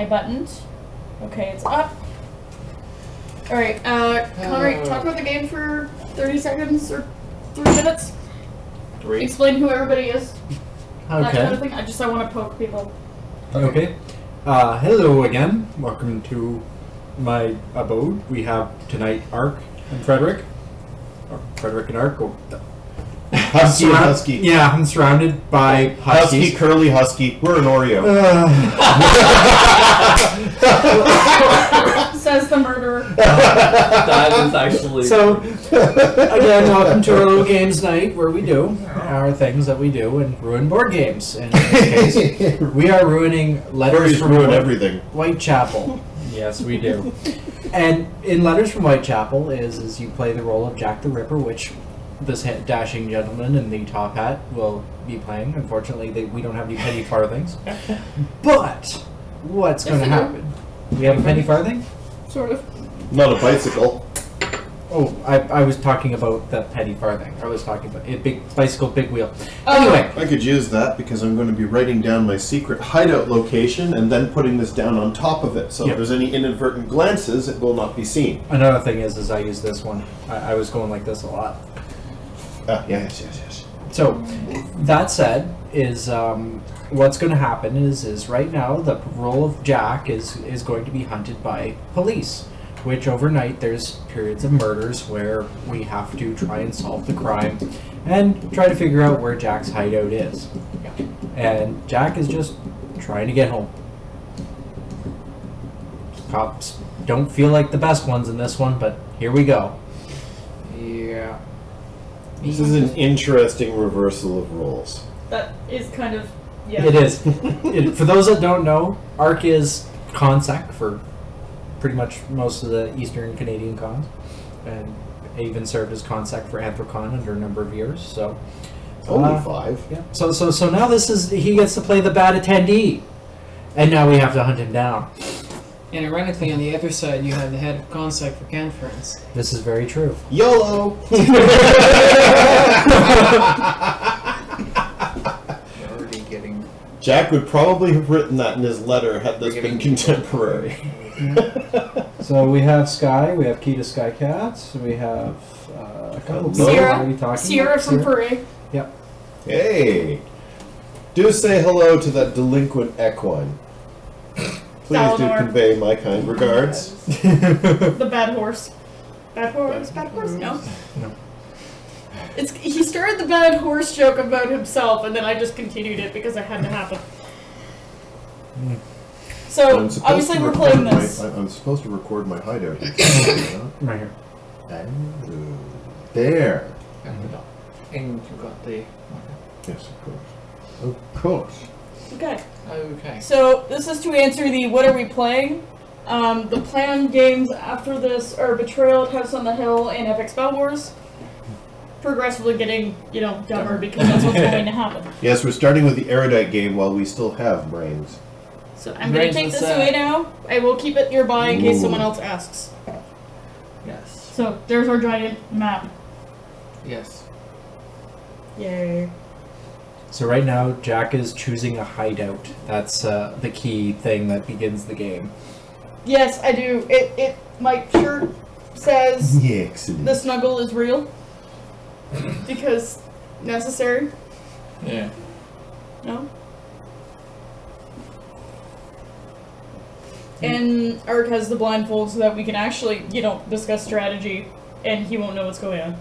I buttoned. Okay, it's up. Alright, Connery, talk about the game for 30 seconds or 3 minutes. 3. Explain who everybody is. Okay. That kind of thing. I want to poke people. Okay. Hello again. Welcome to my abode. We have tonight Arc and Frederic. Or Frederic and Arc. Oh, Husky. Yeah, I'm surrounded by huskies. Husky, curly husky. We're an Oreo. Says the murderer. That is actually... So, again, welcome to our little games night where we do our things that we do and ruin board games. And in this case, we are ruining Letters from everything. Whitechapel. Yes, we do. And in Letters from Whitechapel is you play the role of Jack the Ripper, which this dashing gentleman in the top hat will be playing. Unfortunately, we don't have any penny farthings. But what's going to happen? We have a penny farthing? Sort of. Not a bicycle. Oh, I was talking about the penny farthing. I was talking about a big bicycle, big wheel. Anyway. I could use that because I'm going to be writing down my secret hideout location and then putting this down on top of it. So if there's any inadvertent glances, it will not be seen. Another thing is I use this one. I was going like this a lot. Yes. So, that said, is what's going to happen is right now the role of Jack is going to be hunted by police, which overnight there's periods of murders where we have to try and solve the crime and try to figure out where Jack's hideout is. And Jack is just trying to get home. Cops don't feel like the best ones in this one, but here we go. Yeah. This is an interesting reversal of roles. That is kind of, yeah. It is. For those that don't know, Arc is consec for pretty much most of the Eastern Canadian cons, and even served as consec for Anthrocon under a number of years. So only 5. Yeah. So now he gets to play the bad attendee, and now we have to hunt him down. And ironically, on the other side, you have the head of consec for conference. This is very true. YOLO! Already getting... Jack would probably have written that in his letter had this been contemporary. So we have Sky, we have Key to Sky Cats, we have a couple of people Sierra from Furry. Yep. Hey! Do say hello to that delinquent equine. Please do convey my kind regards. The bad horse. Bad horse? Bad horse? No. He started the bad horse joke about himself, and then I just continued it because it had to happen. So, obviously we're playing this. I'm supposed to record my hideout. Right here. There. And you got the... Yes, of course. Of course. Okay. Okay. So, this is to answer the what are we playing? The planned games after this are Betrayal, House on the Hill, and Epic Spell Wars. Progressively getting, dumber because that's what's going to happen. Yes, we're starting with the erudite game while we still have brains. So I'm going to take this away now. I will keep it nearby in case someone else asks. Yes. So there's our giant map. Yes. Yay. So right now, Jack is choosing a hideout. That's the key thing that begins the game. Yes, I do. My shirt says the snuggle is real. Because necessary. Yeah. No? And Arc has the blindfold so that we can actually, discuss strategy and he won't know what's going on.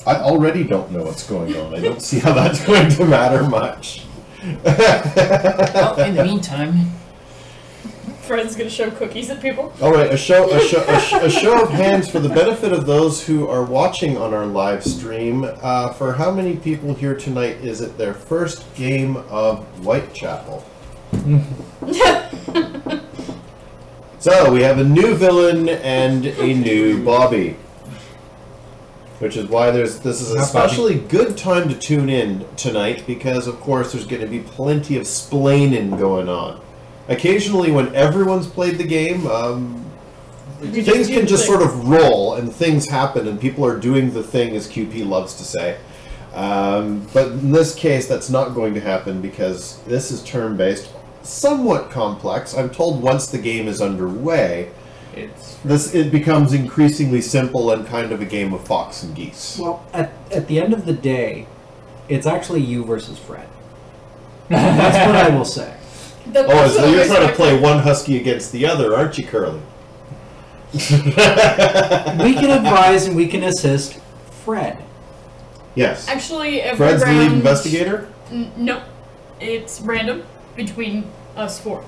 I already don't know what's going on. I don't see how that's going to matter much. Well, in the meantime... Fred's gonna show cookies at people. All right, a show of hands for the benefit of those who are watching on our live stream. For how many people here tonight is it their first game of Whitechapel? So we have a new villain and a new Bobby, which is why this is an especially good time to tune in tonight because, of course, there's going to be plenty of splaining going on. Occasionally, when everyone's played the game, things can just sort of roll and things happen and people are doing the thing, as QP loves to say. But in this case, that's not going to happen because this is turn-based. somewhat complex. I'm told once the game is underway, It's it becomes increasingly simple and kind of a game of fox and geese. Well, at the end of the day, it's actually you versus Fred. That's what I will say. Oh, so you're trying to play one husky against the other, aren't you, Curly? We can advise and we can assist Fred. Yes. Actually, every Fred's the round, lead investigator? No. It's random between us four.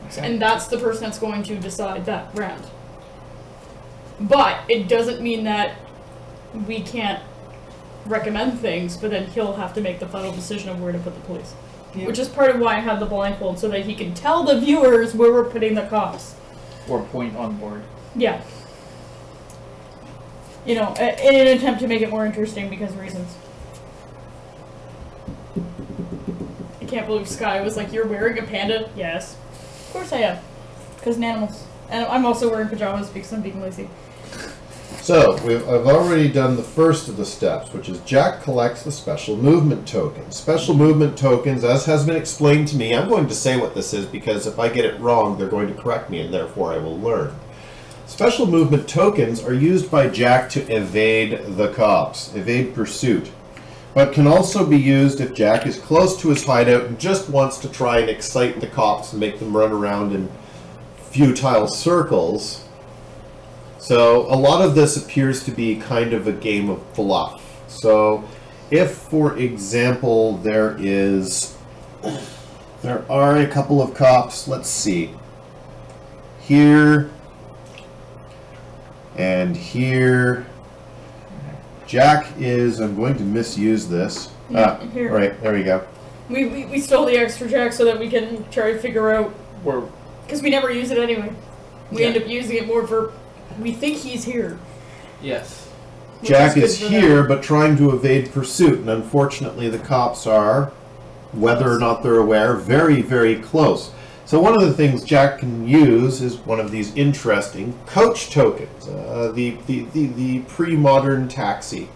exactly. And that's the person that's going to decide that round. But it doesn't mean that we can't recommend things, but then he'll have to make the final decision of where to put the police. Yeah. Which is part of why I have the blindfold, so that he can tell the viewers where we're putting the cops. or point on board. Yeah. You know, in an attempt to make it more interesting because of reasons. I can't believe Sky was like, "You're wearing a panda?" Yes. Of course I am. Because an animals. And I'm also wearing pajamas because I'm being lazy. So, I've already done the first of the steps, which is Jack collects the special movement tokens. Special movement tokens, as has been explained to me, I'm going to say what this is because if I get it wrong, they're going to correct me and therefore I will learn. Special movement tokens are used by Jack to evade the cops, evade pursuit, but can also be used if Jack is close to his hideout and just wants to try and excite the cops and make them run around in futile circles. So a lot of this appears to be kind of a game of bluff. So if, for example, there are a couple of cops, let's see, here and here. Jack is, I'm going to misuse this. Here. Right, there we go. We stole the extra Jack so that we can try to figure out, Or because we never use it anyway. We Yeah. end up using it more for, we think he's here. yes, which Jack good is for here, them. but trying to evade pursuit, and unfortunately the cops are, whether or not they're aware, very, very close. So one of the things Jack can use is one of these interesting coach tokens, the pre-modern taxi.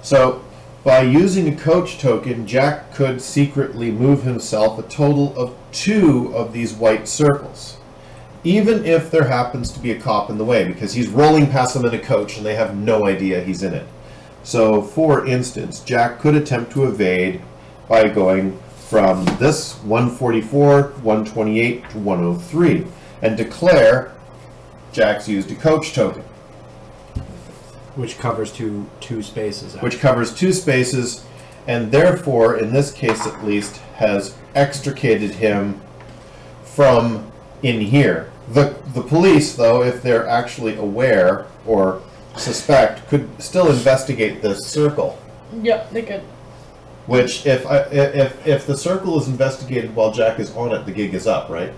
So by using a coach token, Jack could secretly move himself a total of 2 of these white circles, even if there happens to be a cop in the way, because he's rolling past them in a coach and they have no idea he's in it. So, for instance, Jack could attempt to evade by going from this 144, 128 to 103 and declare Jack's used a coach token, Which covers two spaces. which covers 2 spaces and therefore, in this case at least, has extricated him from in here. The police, though, if they're actually aware or suspect, could still investigate this circle. Yep, they could. Which, if the circle is investigated while Jack is on it, the gig is up, right?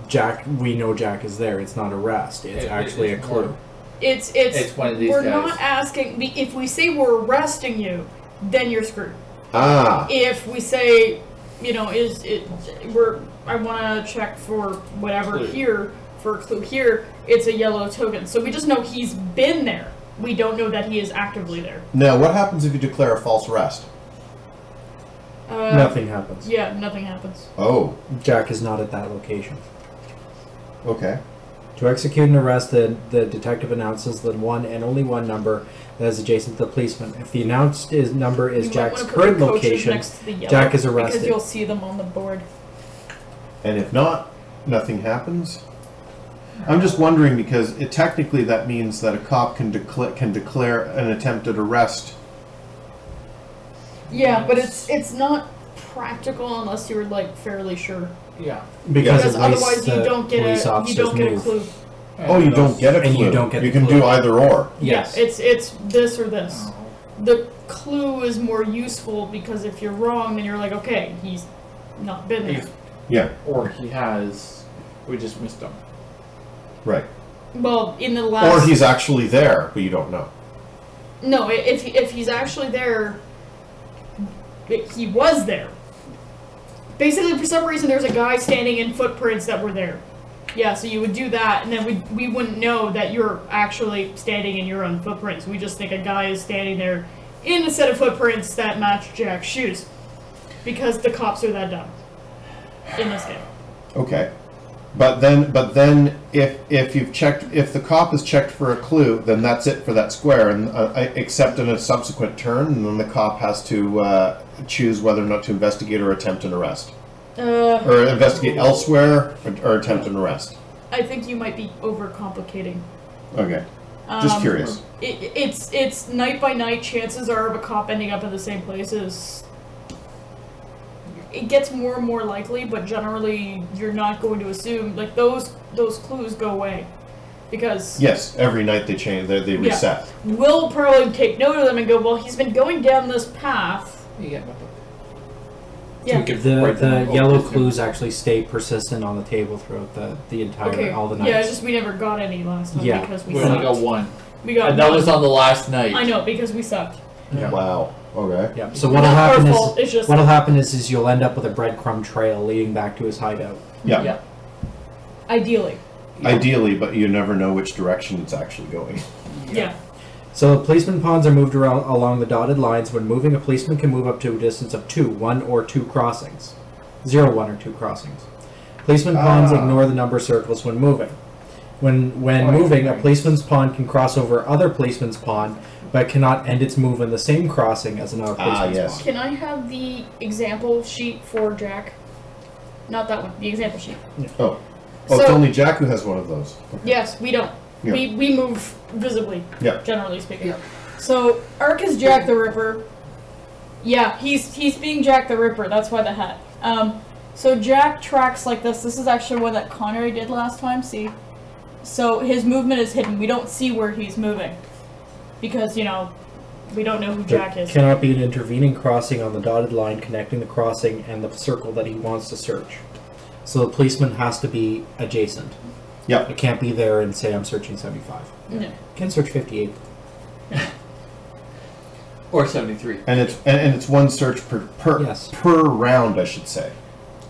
Jack, we know Jack is there. It's not arrest. It's actually a clue. It's one of these we're guys. not asking, if we say we're arresting you, then you're screwed. Ah, If we say, you know, I want to check for whatever Clue. here, for a clue here, it's a yellow token. So we just know he's been there. We don't know that he is actively there. now what happens if you declare a false arrest? Nothing happens. Yeah, nothing happens. Oh, Jack is not at that location. okay. To execute an arrest, the detective announces the one and only one number that is adjacent to the policeman. If the announced number is You might Jack's wanna put current the coaches location, next to the yellow, Jack is because arrested. you'll see them on the board. And if not, nothing happens? I'm just wondering because technically that means that a cop can declare an attempted arrest. Yeah, but it's not practical unless you're like fairly sure. yeah. because Because at least otherwise the you don't get police a officers move. clue. Oh, you don't get a clue. And you don't get You the can clue. do either or. Yes. It's this or this. The clue is more useful because if you're wrong, then you're like, okay, he's not been there. Yeah, Or he has. We just missed him. right. Well, in the last. Or he's actually there, but you don't know. No, if he's actually there, he was there. Basically, for some reason, there's a guy standing in footprints that were there. Yeah, so you would do that, and then we wouldn't know that you're actually standing in your own footprints. We just think a guy is standing there in a set of footprints that match Jack's shoes. Because the cops are that dumb. in this game. Okay. But then, if you've checked, if the cop has checked for a clue, then that's it for that square, and except in a subsequent turn, and then the cop has to choose whether or not to investigate or attempt an arrest, or investigate elsewhere, or attempt an arrest. I think you might be overcomplicating. Okay. Just curious. It's night by night. Chances are of a cop ending up in the same place is. It gets more and more likely, but generally you're not going to assume like those clues go away because Yes, every night they change. They reset. we'll probably take note of them and go, well, he's been going down this path. You get my book. Yeah. We could write them The all yellow over. clues actually stay persistent on the table throughout the entire Okay. all the nights. Yeah, it's just we never got any last time Yeah. because we We sucked. only got one. We got And that one. was on the last night. I know because we sucked. Yeah. Wow. Okay. Yeah. So what'll Not our happen fault, is it's just what'll happen is you'll end up with a breadcrumb trail leading back to his hideout. Yeah. Yeah. ideally. Ideally, but you never know which direction it's actually going. Yeah. So policeman pawns are moved around along the dotted lines. When moving, a policeman can move up to a distance of 1 or 2 crossings. 0, 1 or 2 crossings. Policeman pawns ignore the number circles when moving. When moving, a policeman's pawn can cross over other policeman's pawn, but cannot end its move in the same crossing as another policeman's yes. pawn. Can I have the example sheet for Jack? Not that one. The example sheet. Oh, it's So- only Jack who has one of those. Okay. Yes, we don't. Yeah. We move visibly. Yeah. Generally speaking. Yeah. So Arc is Jack the Ripper. Yeah, he's being Jack the Ripper. That's why the hat. So Jack tracks like this. This is actually one that Connery did last time. See, so his movement is hidden. We don't see where he's moving because we don't know who Jack There is. cannot be an intervening crossing on the dotted line connecting the crossing and the circle that he wants to search. So the policeman has to be adjacent. Yep. It can't be there and say I'm searching 75. No. Can search 58. Or 73. And it's one search per Yes. per round, I should say.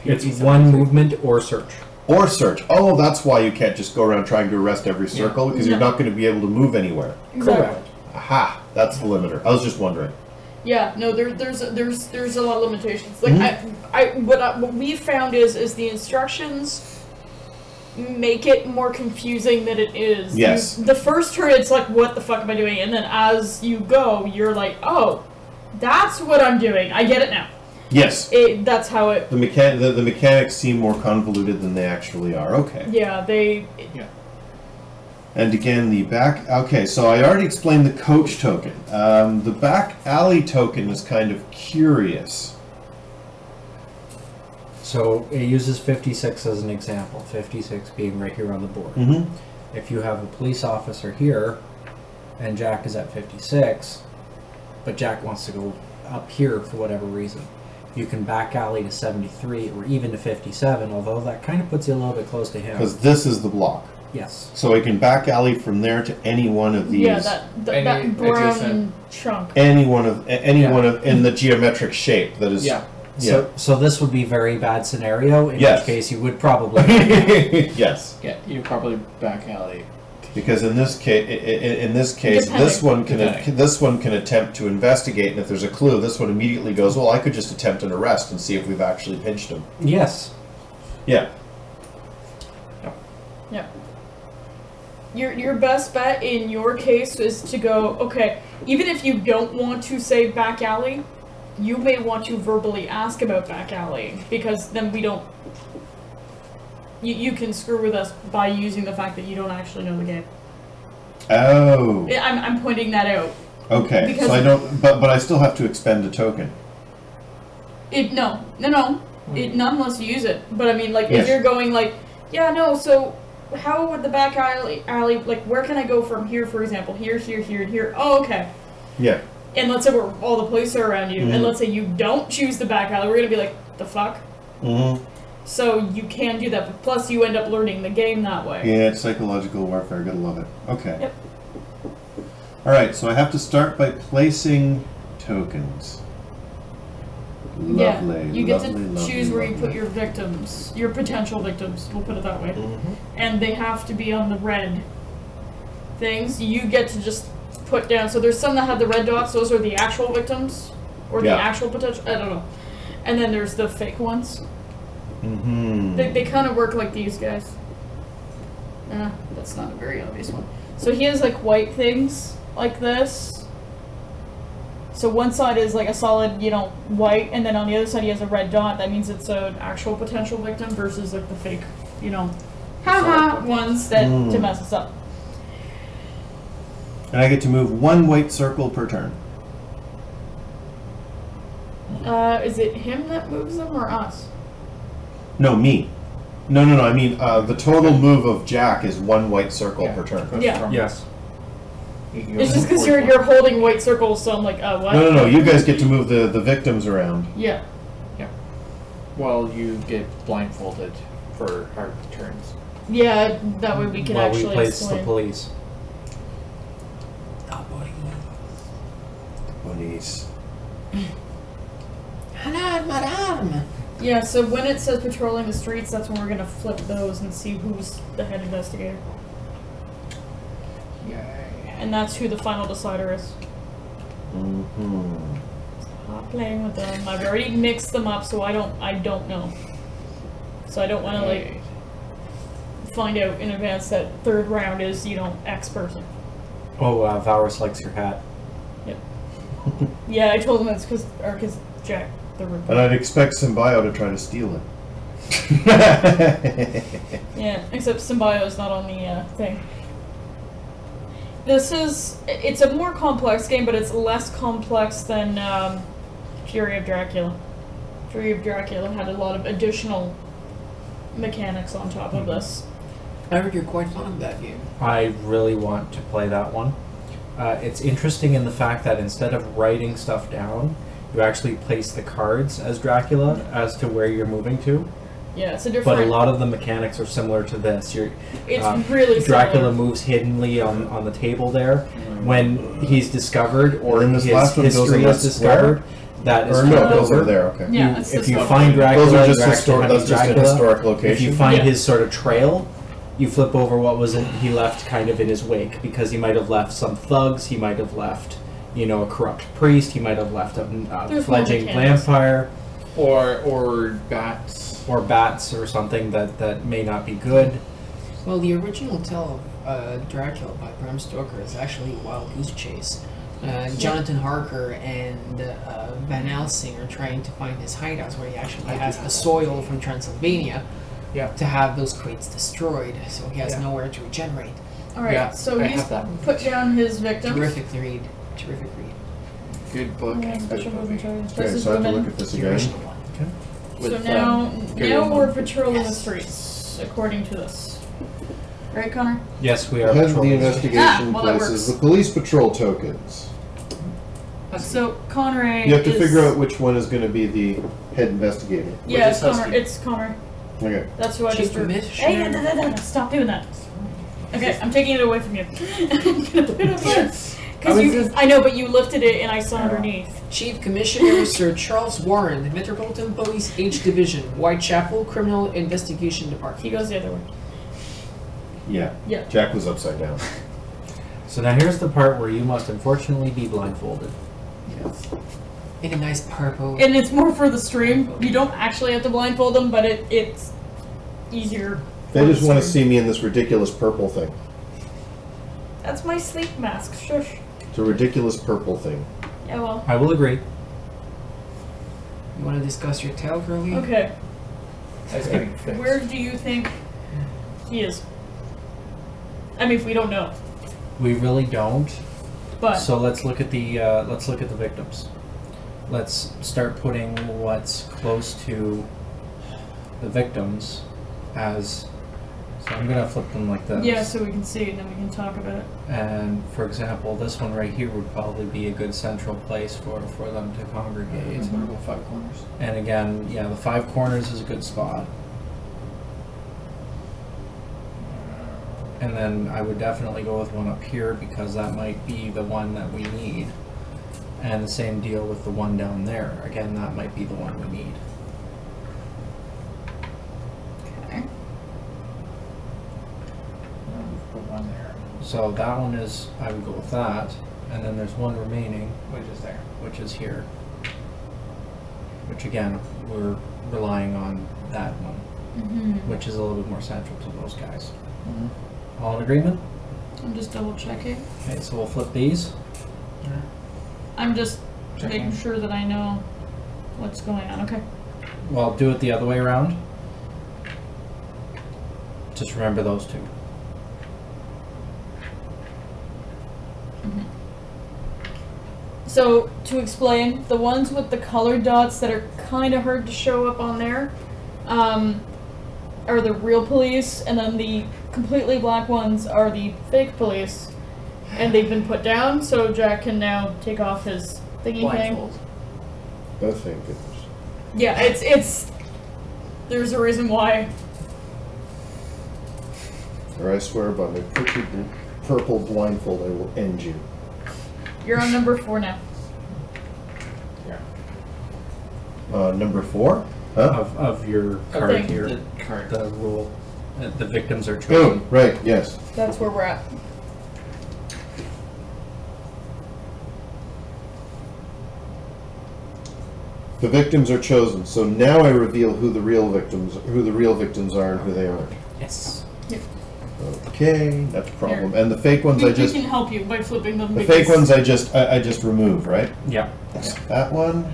It's one movement or search. Or search. Oh, that's why you can't just go around trying to arrest every circle, because you're No. not going to be able to move anywhere. Exactly. Aha, that's the limiter. I was just wondering. Yeah, no, there's a lot of limitations. Like what we found is the instructions make it more confusing than it is. Yes. The first turn, it's like, what the fuck am I doing? And then as you go, you're like, oh, that's what I'm doing. I get it now. Yes. That's how it. The mechanics seem more convoluted than they actually are. Okay. Yeah, they. And again, the back... Okay, so I already explained the coach token. The back alley token is kind of curious. So it uses 56 as an example, 56 being right here on the board. Mm-hmm. If you have a police officer here, and Jack is at 56, but Jack wants to go up here for whatever reason, you can back alley to 73 or even to 57, although that kind of puts you a little bit close to him. Because this is the block. Yes. So we can back alley from there to any one of these. Yeah, that Any brown adjacent- chunk. Any one of in the geometric shape that is. Yeah. So this would be a very bad scenario, in Yes. which case you would probably... Yes. Yeah, you probably back alley. Because in this case, Depending. this one can attempt to investigate, and if there's a clue, this one immediately goes, well, I could just attempt an arrest and see if we've actually pinched him. Yes. Yeah. Yeah. Your best bet in your case is to go, okay, even if you don't want to say back alley, you may want to verbally ask about back alley, because then we don't... You can screw with us by using the fact that you don't actually know the game. Oh. I'm pointing that out. Okay. Because- So I don't, but I still have to expend a token. No. Not unless you use it. But I mean, like, Yes. if you're going like, yeah, no, so how would the back alley, like, where can I go from here, for example? Here, here, here, and here. Oh, okay. Yeah. And let's say all the police are around you, Mhm. and let's say you don't choose the back alley, we're gonna be like, the fuck? Mm-hmm. So you can do that, but plus you end up learning the game that way. Yeah, it's psychological warfare. Gotta love it. Okay. Yep. All right. So I have to start by placing tokens. Lovely. You get lovely, to lovely, choose where you lovely. put your victims, your potential victims, we'll put it that way. Mm-hmm. And they have to be on the red things. You get to just put down, so there's some that have the red dots, those are the actual victims, or the Yeah. actual potential, I don't know. And then there's the fake ones. Mm-hmm. They kind of work like these guys. That's not a very obvious one. So he has like white things like this. So one side is like a solid, white, and then on the other side he has a red dot. That means it's an actual potential victim versus like the fake, ones that to mess us up. And I get to move 1 white circle per turn. Is it him that moves them or us? No, me. No. I mean, the total move of Jack is 1 white circle per turn. Yeah. Yes. It's just because you're holding white circles, so I'm like, what? No. You guys get to move the victims around. Yeah. Well, you get blindfolded for hard turns. Yeah, that way we can While actually we place explain. the police. Police. Yeah, so when it says patrolling the streets, that's when we're gonna flip those and see who's the head investigator. Yay. And that's who the final decider is. Mm-hmm. Stop playing with them. I've already mixed them up, so I don't know. So I don't want to like find out in advance that third round is X person. Oh, Valrus likes your hat. Yep. Yeah, I told him it's because Jack the Ripper. And I'd expect Symbio to try to steal it. Yeah, except Symbio's not on the thing. It's a more complex game, but it's less complex than Fury of Dracula. Fury of Dracula had a lot of additional mechanics on top of this. I heard you're quite fond of that game. I really want to play that one. It's interesting in the fact that instead of writing stuff down, you actually place the cards as Dracula as to where you're moving to. Yeah, it's a different... But a lot of the mechanics are similar to this. It's really Dracula similar. moves hiddenly on the table there. When he's discovered or And this his last one goes history in is that discovered, that is Or no, flipped those over. are there, okay. Yeah, it's If this you one. find Dracula, Those are just you're actually that's just a Dracula. historic If location. you find Yeah. his sort of trail, you flip over what he left kind of in his wake, because he might have left some thugs, he might have left, a corrupt priest, he might have left a There's fledgling more mechanics. vampire, Or bats. or bats or something that may not be good. Well, the original tale of Dracula by Bram Stoker is actually a Wild Goose Chase. Jonathan Harker and Van Helsing are trying to find his hideouts where he actually has the soil from Transylvania to have those crates destroyed, so he has nowhere to regenerate. Alright, Yeah, so I he's have that one. put down his victims. Terrific read. Good book. Yeah, and special good movement movie. charges. Okay, This is so I have to women. look at this The again. original one. So With, now Gary we're Oldman. patrolling the streets, according to this. Right, Connor? Yes, we are Head of the patrolling. investigation well, that places works. the police patrol tokens. So Conrad You have to is... figure out which one is going to be the head investigator. Yeah, Which it's is Connor. Husky. It's Connor. Okay. That's who I Chief just drew. Commissioner. Hey, no, stop doing that. Okay, I'm taking it away from you. I'm gonna put it away. Because I know, but you lifted it and I saw underneath. Chief Commissioner Sir Charles Warren, Metropolitan Police H Division, Whitechapel Criminal Investigation Department. He goes the other way. Yeah. Yeah. Jack was upside down. So now here's the part where you must unfortunately be blindfolded. Yes. In a nice purple. And it's more for the stream. You don't actually have to blindfold them, but it's easier. They just want to see me in this ridiculous purple thing. That's my sleep mask. Shush. It's a ridiculous purple thing. Yeah, well. I will agree. You want to discuss your tail, Curly? Okay. That's getting fixed. Where do you think he is? I mean, if we don't know, We really don't. but So let's look at the victims. Let's start putting what's close to the victims as. So I'm gonna flip them like this. yeah, so we can see it and then we can talk about it. And for example, this one right here would probably be a good central place for them to congregate. What about 5 corners? And again, yeah, the 5 corners is a good spot. And then I would definitely go with one up here because that might be the one that we need. And the same deal with the one down there. Again, that might be the one we need. Okay. Put one there. So that one is, I would go with that. And then there's one remaining, Which is there. which is here. Which again, we're relying on that one. which is a little bit more central to those guys. Mm-hmm. All in agreement? I'm just double checking. Okay, so we'll flip these. I'm just Checking. making sure that I know what's going on. Okay. Well, do it the other way around. Just remember those two. So, to explain, the ones with the colored dots that are kind of hard to show up on there are the real police, and then the completely black ones are the fake police. And they've been put down, so Jack can now take off his thingy thing. Blindfold. Oh, thank goodness. Yeah, it's... There's a reason why. Or I swear by my purple blindfold, I will end you. You're on number 4 now. Number 4? Huh? Of your card Thing. here. The card. The rule. The victims are Oh, chosen. right, yes. That's where we're at. The victims are chosen, so now I reveal who the real victims are and who they aren't. Yes. Okay, that's a problem. And the fake ones We I just can help you by flipping them. the because- fake ones I just remove, right? Yeah. That one,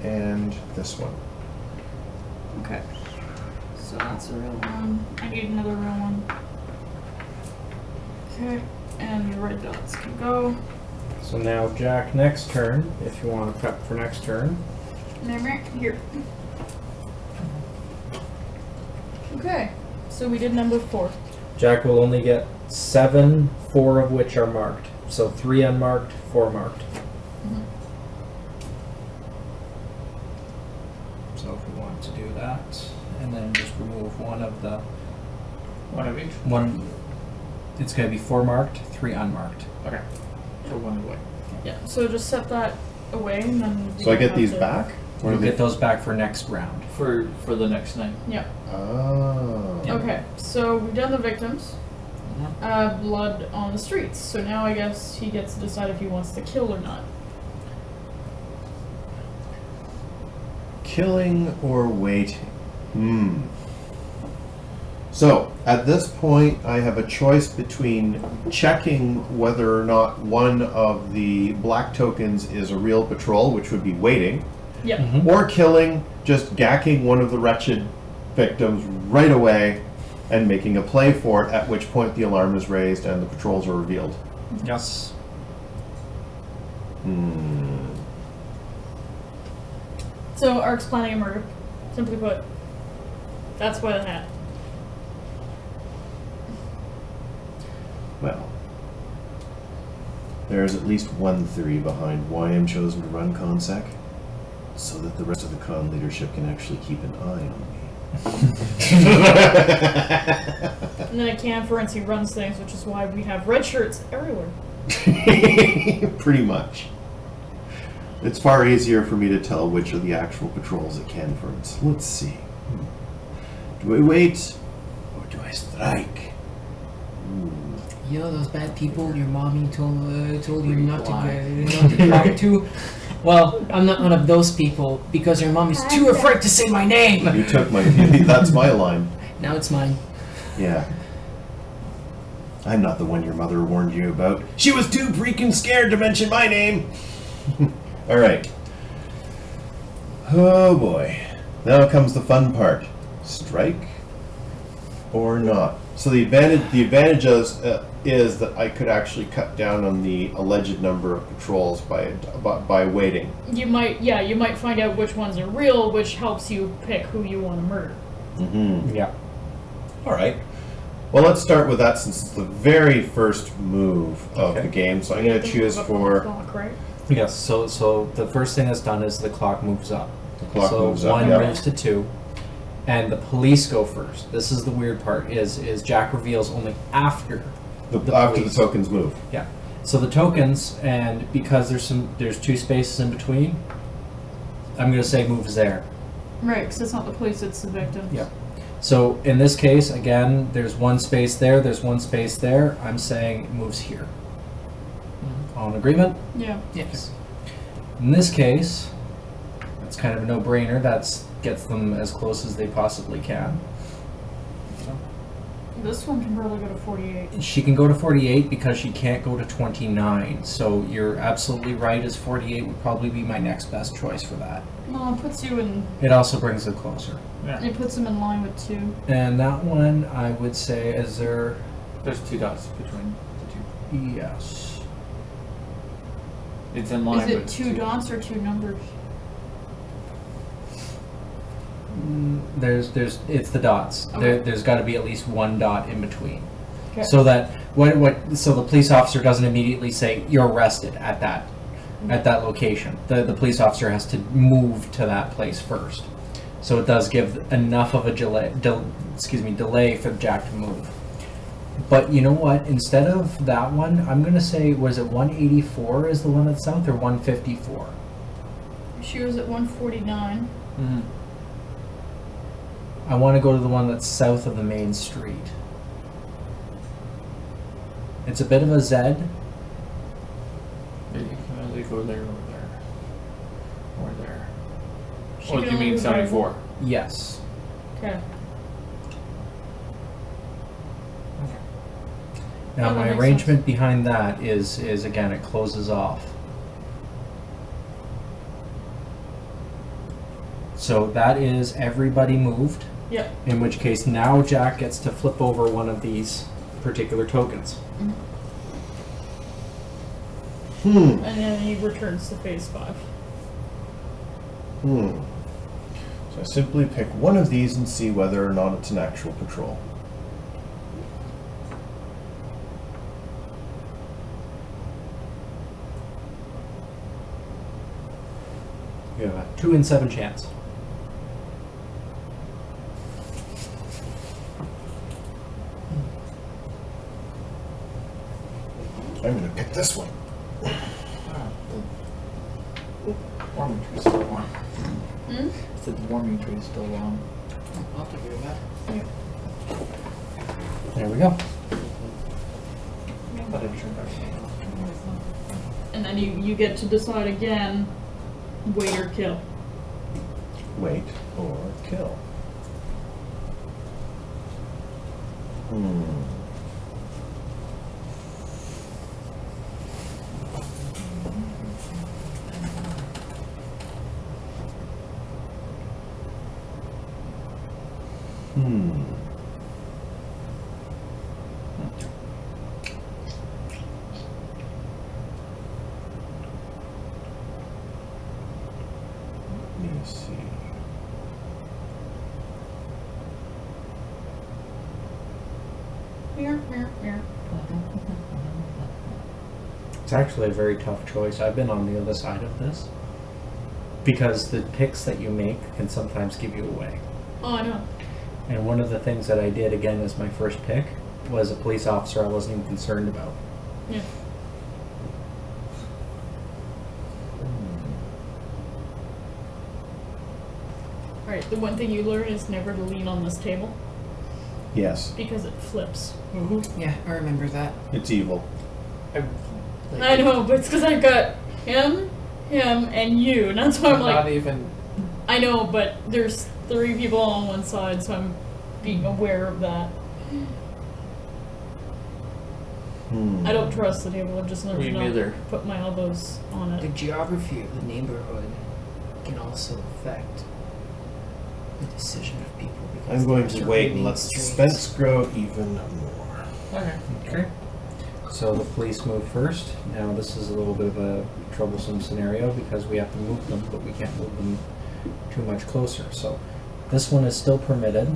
and this one. Okay. So that's a real one. I need another real one. Okay. And your red dots can go. So now, Jack, next turn, if you want to prep for next turn. Here. Okay. So we did number 4. Jack will only get 7, 4 of which are marked. So 3 unmarked, 4 marked. So if we want to do that, and then just remove one of the... One of each? One, it's going to be 4 marked, 3 unmarked. Okay. So one away. Yeah. So just set that away, and then. So I get these back? Or We'll do they- get those back for next round. For the next night. Yeah. Oh. Yeah. Okay. So we've done the victims. Blood on the streets. So now I guess he gets to decide if he wants to kill or not. Killing or waiting? So, at this point, I have a choice between checking whether or not one of the black tokens is a real patrol, which would be waiting, Yep. Mhm. or killing, just gacking one of the wretched victims right away and making a play for it, at which point the alarm is raised and the patrols are revealed. Yes. So Arc's planning a murder. Simply put. That's why the hat. Well, there is at least one theory behind why I'm chosen to run ConSec, so that the rest of the con leadership can actually keep an eye on me. And then I can Forensi runs things, which is why we have red shirts everywhere. Pretty much. It's far easier for me to tell which are the actual patrols at Canference. Let's see. Do I wait or do I strike? You know those bad people your mommy told you not to talk to? Well, I'm not one of those people because your mom is too afraid to say my name. You took my... That's my line. Now it's mine. Yeah. I'm not the one your mother warned you about. She was too freaking scared to mention my name. Alright. Oh boy. Now comes the fun part. Strike or not. So the advantage is that I could actually cut down on the alleged number of patrols by waiting. You might find out which ones are real, which helps you pick who you want to murder. Mm-hmm. Yeah. Alright. Well, let's start with that since it's the very first move of Okay. the game. So I'm going to choose for... Clock, right? Yes, so the first thing that's done is the clock moves up. The clock so moves up, one yeah. moves to 2, and the police go first. This is the weird part, is Jack reveals only after after the police. tokens move. Yeah. So the tokens, and because there's 2 spaces in between, I'm going to say moves there. Right, because it's not the police, it's the victims. Yeah. So in this case, again, there's 1 space there, there's 1 space there. I'm saying it moves here. All in agreement? Yeah. Yes. In this case, it's kind of a no-brainer. That's gets them as close as they possibly can. This one can probably go to 48. She can go to 48 because she can't go to 29. So you're absolutely right, as 48 would probably be my next best choice for that. No, it puts you in. It also brings it closer. Yeah. It puts them in line with 2. And that one, I would say, is there... There's 2 dots between the 2. Yes. It's in line Is it with 2 dots or 2 numbers? It's the dots. Okay. There's got to be at least 1 dot in between. Okay. So that so the police officer doesn't immediately say you're arrested at that location. The police officer has to move to that place first. So it does give enough of a delay for Jack to move. But you know what? Instead of that one, I'm gonna say, was it 184 is the one that's south, or 154? She was at 149. Mm-hmm. I want to go to the one that's south of the main street. It's a bit of a Z. Yeah, you can either go there or there. Or there. She Or can do you only mean go by 74? Yes. Okay. Now Oh, that my makes arrangement sense. behind that is again, it closes off. So that is everybody moved. Yep. In which case now Jack gets to flip over one of these particular tokens. And then he returns to phase 5. So I simply pick one of these and see whether or not it's an actual patrol. You have a 2 in 7 chance. I'm going to pick this one. The warming tree is still warm. Hmm? I said the warming tree is still warm. I'll take it back. There we go. But I turned everything off. And then you get to decide again, wait or kill. Wait or kill. Let me see. It's actually a very tough choice. I've been on the other side of this. Because the picks that you make can sometimes give you away. Oh, I know. And one of the things that I did, again, as my first pick, was a police officer I wasn't even concerned about. Yeah. Alright, the one thing you learn is never to lean on this table Yes, because it flips. Yeah, I remember that. it's evil. I know, but it's because I've got him, and you, and that's why I'm Not like, even. I know, but there's 3 people on one side, so I'm being aware of that. I don't trust the table, I've just learned Me to neither. not put my elbows on The it. geography of the neighborhood can also affect the decision of people. because I'm going there's to certain wait and main let streets. suspense grow even more. Okay. Okay. So the police move first. Now this is a little bit of a troublesome scenario because we have to move them, but we can't move them too much closer. So this one is still permitted.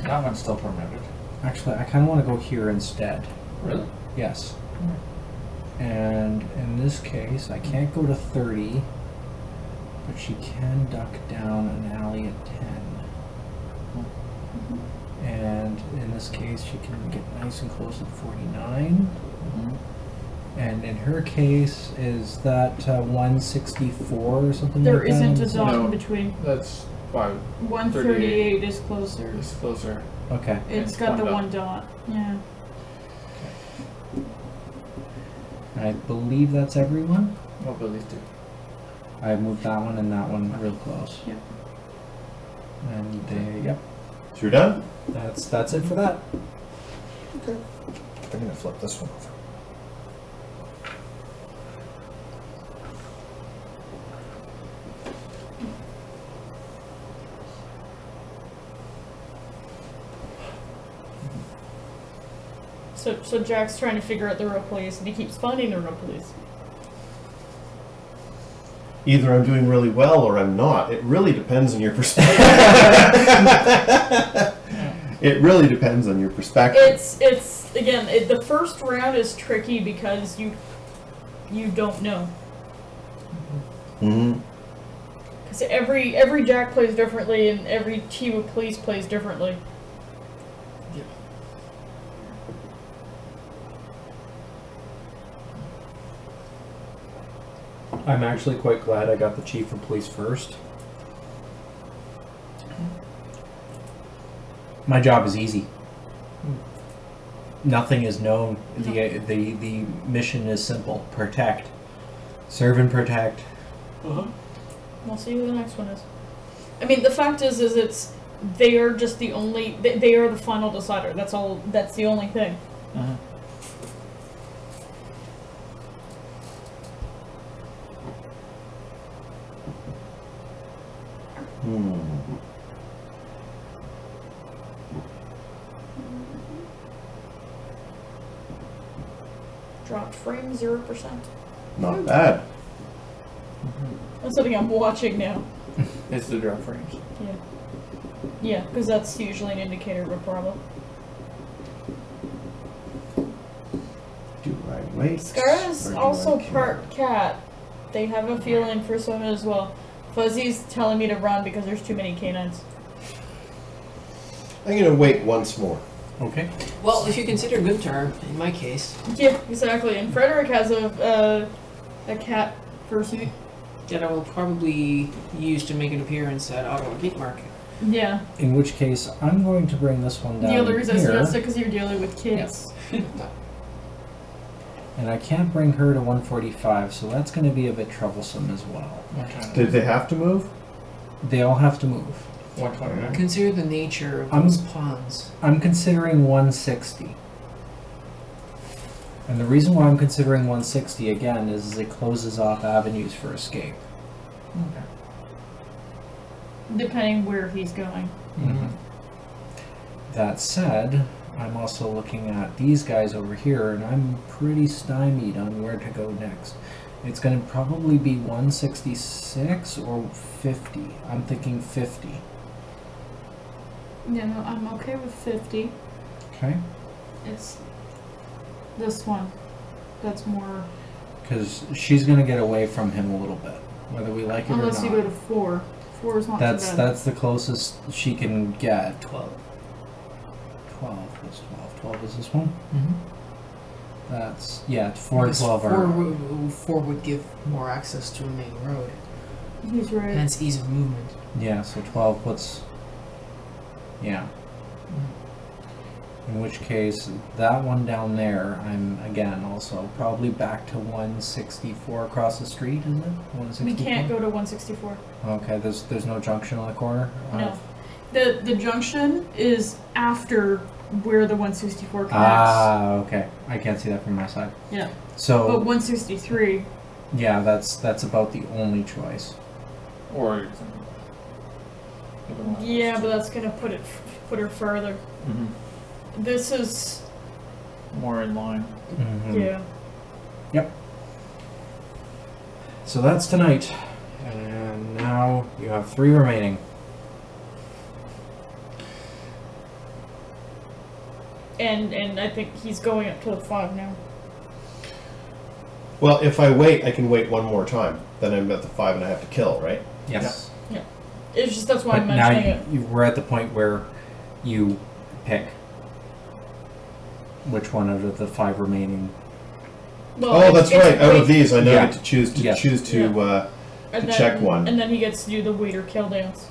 That one's still permitted. Actually, I kind of want to go here instead. Really? Yes. And in this case, I can't go to 30, but she can duck down an alley at 10. And in this case, she can get nice and close at 49. And in her case, is that 164 or something There like that? isn't on a the dot side? No. in between. That's why 138 is closer. it's closer. Okay. It's It's got the 1 1 dot. Yeah. I believe that's everyone. What will these do? I moved that one and that one real close. Yeah. And yep, So you're done? that's it for that. Okay. I'm gonna flip this one over. So Jack's trying to figure out the real police, and he keeps finding the real police. Either I'm doing really well or I'm not. It really depends on your perspective. It really depends on your perspective. It's again, the first round is tricky because you don't know. Mm-hmm. Because every Jack plays differently, and every team of police plays differently. I'm actually quite glad I got the chief of police first. My job is easy. Nothing is known. The mission is simple. Protect. Serve and protect. We'll see who the next one is. I mean, the fact is they are just the only, they are the final decider. That's all. That's the only thing. Dropped frame 0%. Not bad. That's something I'm watching now. It's the drop frames. Yeah. Yeah, because that's usually an indicator of a problem. Do I wait? Scar is or do I also kill? part cat. They have a feeling for someone as well. Fuzzy's telling me to run because there's too many canines. I'm gonna wait once more. Okay. Well, if you consider Gunter, in my case, Yeah, exactly. And Frederic has a cat fursuit. that I will probably use to make an appearance at Ottawa Gate Market. Yeah. In which case, I'm going to bring this one down The other reason I here, suggested because you're dealing with kids. and I can't bring her to 145, so that's going to be a bit troublesome as well. Did they have to move? They all have to move. 129. Consider the nature of I'm- those pawns. I'm considering 160. And the reason why I'm considering 160 again is it closes off avenues for escape. Okay. Depending where he's going. That said, I'm also looking at these guys over here, and I'm pretty stymied on where to go next. It's going to probably be 166 or 50. I'm thinking 50. Yeah, no, I'm okay with 50. Okay? It's this one. That's more. Because she's going to get away from him a little bit, whether we like it Unless or you not. go to 4. 4 is not That's too bad. the closest she can get. 12. 12. What's 12? 12 is this one? That's, yeah, 4 and Because 12 are... 4 would give more access to a main road, He's right. hence ease of movement. Yeah, so 12 puts... Yeah. In which case, that one down there, I'm, again, also probably back to 164 across the street, isn't it? 164? We can't go to 164. Okay, there's no junction on the corner? No. The junction is after where the 164 connects. Ah, okay. I can't see that from my side. Yeah. So... But 163. Yeah, that's about the only choice. Or you can Yeah, but that's gonna put her further. This is more in line. yeah. Yep. So that's tonight. And now you have 3 remaining. And I think he's going up to the 5 now. Well, if I wait, I can wait one more time. Then I'm at the 5 and I have to kill, right? Yes. Yeah. It's just that's why But I'm now mentioning it. we're at the point where you pick which one out of the 5 remaining. Well, Oh, that's it's right. Out wait- of these, I now Yeah. get to choose Yeah. and to check one. And then he gets to do the wait or kill dance.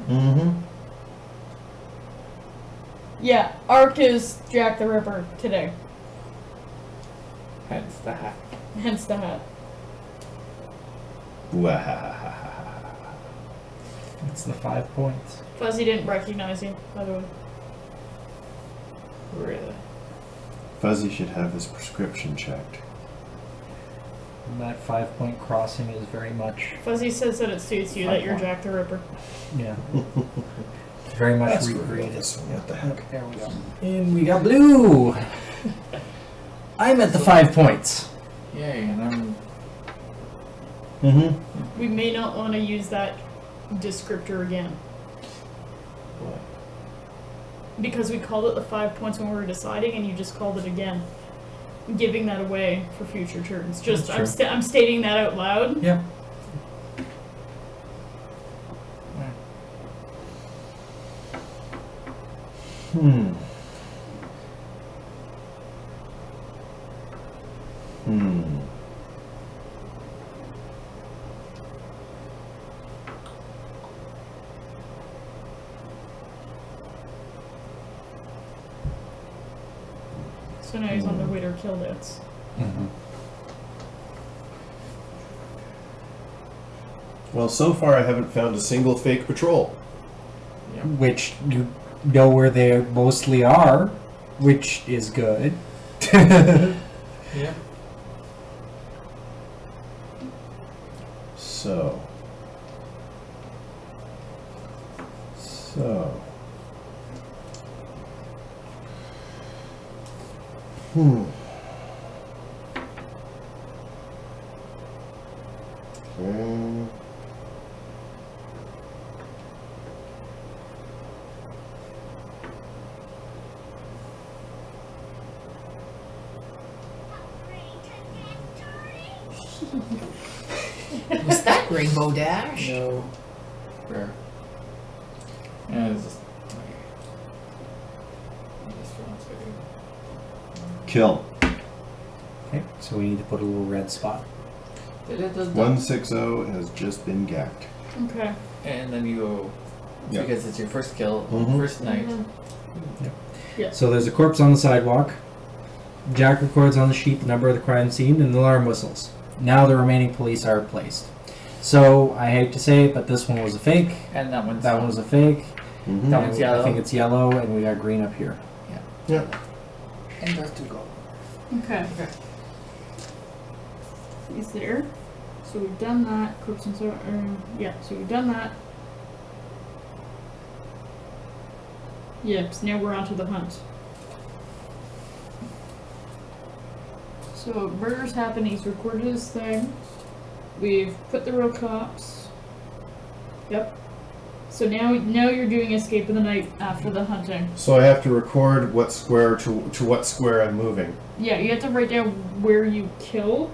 Mm-hmm. Yeah, Arc is Jack the Ripper today. Hence the hat. Hence the hat. It's the 5 points. Fuzzy didn't recognize you, by the way. Really? Fuzzy should have his prescription checked. And that 5-point crossing is very much, Fuzzy says that it suits you that you're Jack the Ripper. yeah, very much That's recreated. this one. What the heck? There we go. And we got blue. I'm at the 5 points. Yay, and I'm... Mm-hmm. We may not want to use that descriptor again. What? Because we called it the 5 points when we were deciding, and you just called it again. Giving that away for future turns. Just That's true. I'm stating that out loud. Yep. Hmm. Hmm. So now he's on the wait or kill dance. Mm-hmm. Well, so far I haven't found a single fake patrol. Yeah. Which you know where they mostly are, which is good. Yeah. So. Okay. Was that Rainbow Dash? No. Rare. Yeah, it's just... Kill. Okay, so we need to put a little red spot. 160 has just been gacked. Okay. And then you go... Yep. Because it's your first kill, Mhm. first night. So there's a corpse on the sidewalk. Jack records on the sheet the number of the crime scene and the alarm whistles. Now the remaining police are placed. So I hate to say it, but this one was a fake. And that one's... That one was a fake. Mm-hmm. That one's I yellow. think it's yellow, and we got green up here. Yeah. And there's two gold. Okay. He's there. So we've done that. Corpse and so yeah, so we've done that. Yep, so now we're on to the hunt. So murder's happened, he's recorded his thing. We've put the real cops. Yep. So now you're doing escape in the night after the hunting. So I have to record what square to what square I'm moving. Yeah, you have to write down where you killed.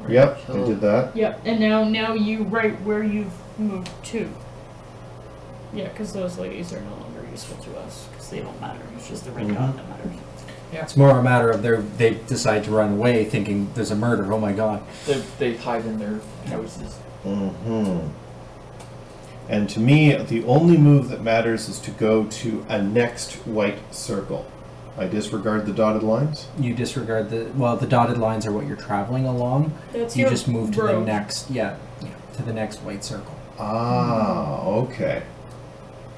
Yep, I did that. Yep, and now you write where you've moved to. Yeah, because those ladies are no longer useful to us because they don't matter. It's just the red dot that matters. It's more a matter of they decide to run away thinking there's a murder. Oh my god. They hide in their houses. Mm-hmm. And to me, the only move that matters is to go to a next white circle. I disregard the dotted lines. You disregard the dotted lines are what you're traveling along. That's You your just move to the road. next, to the next white circle. Ah, okay.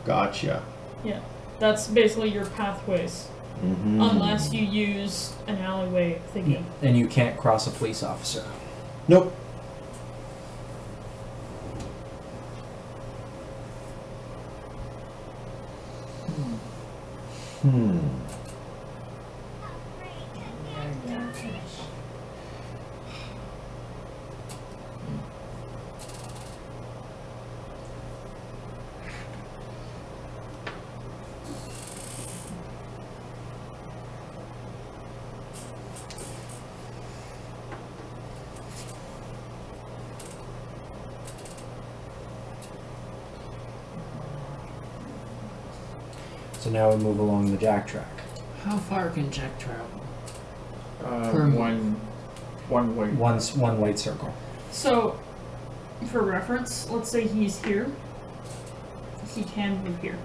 Gotcha. Yeah, that's basically your pathways, Mm-hmm. unless you use an alleyway thingy. And you can't cross a police officer. Nope. Hmm. So now we move along the Jack track. How far can Jack travel? One way. One white circle. So, for reference, let's say he's here. He can move here.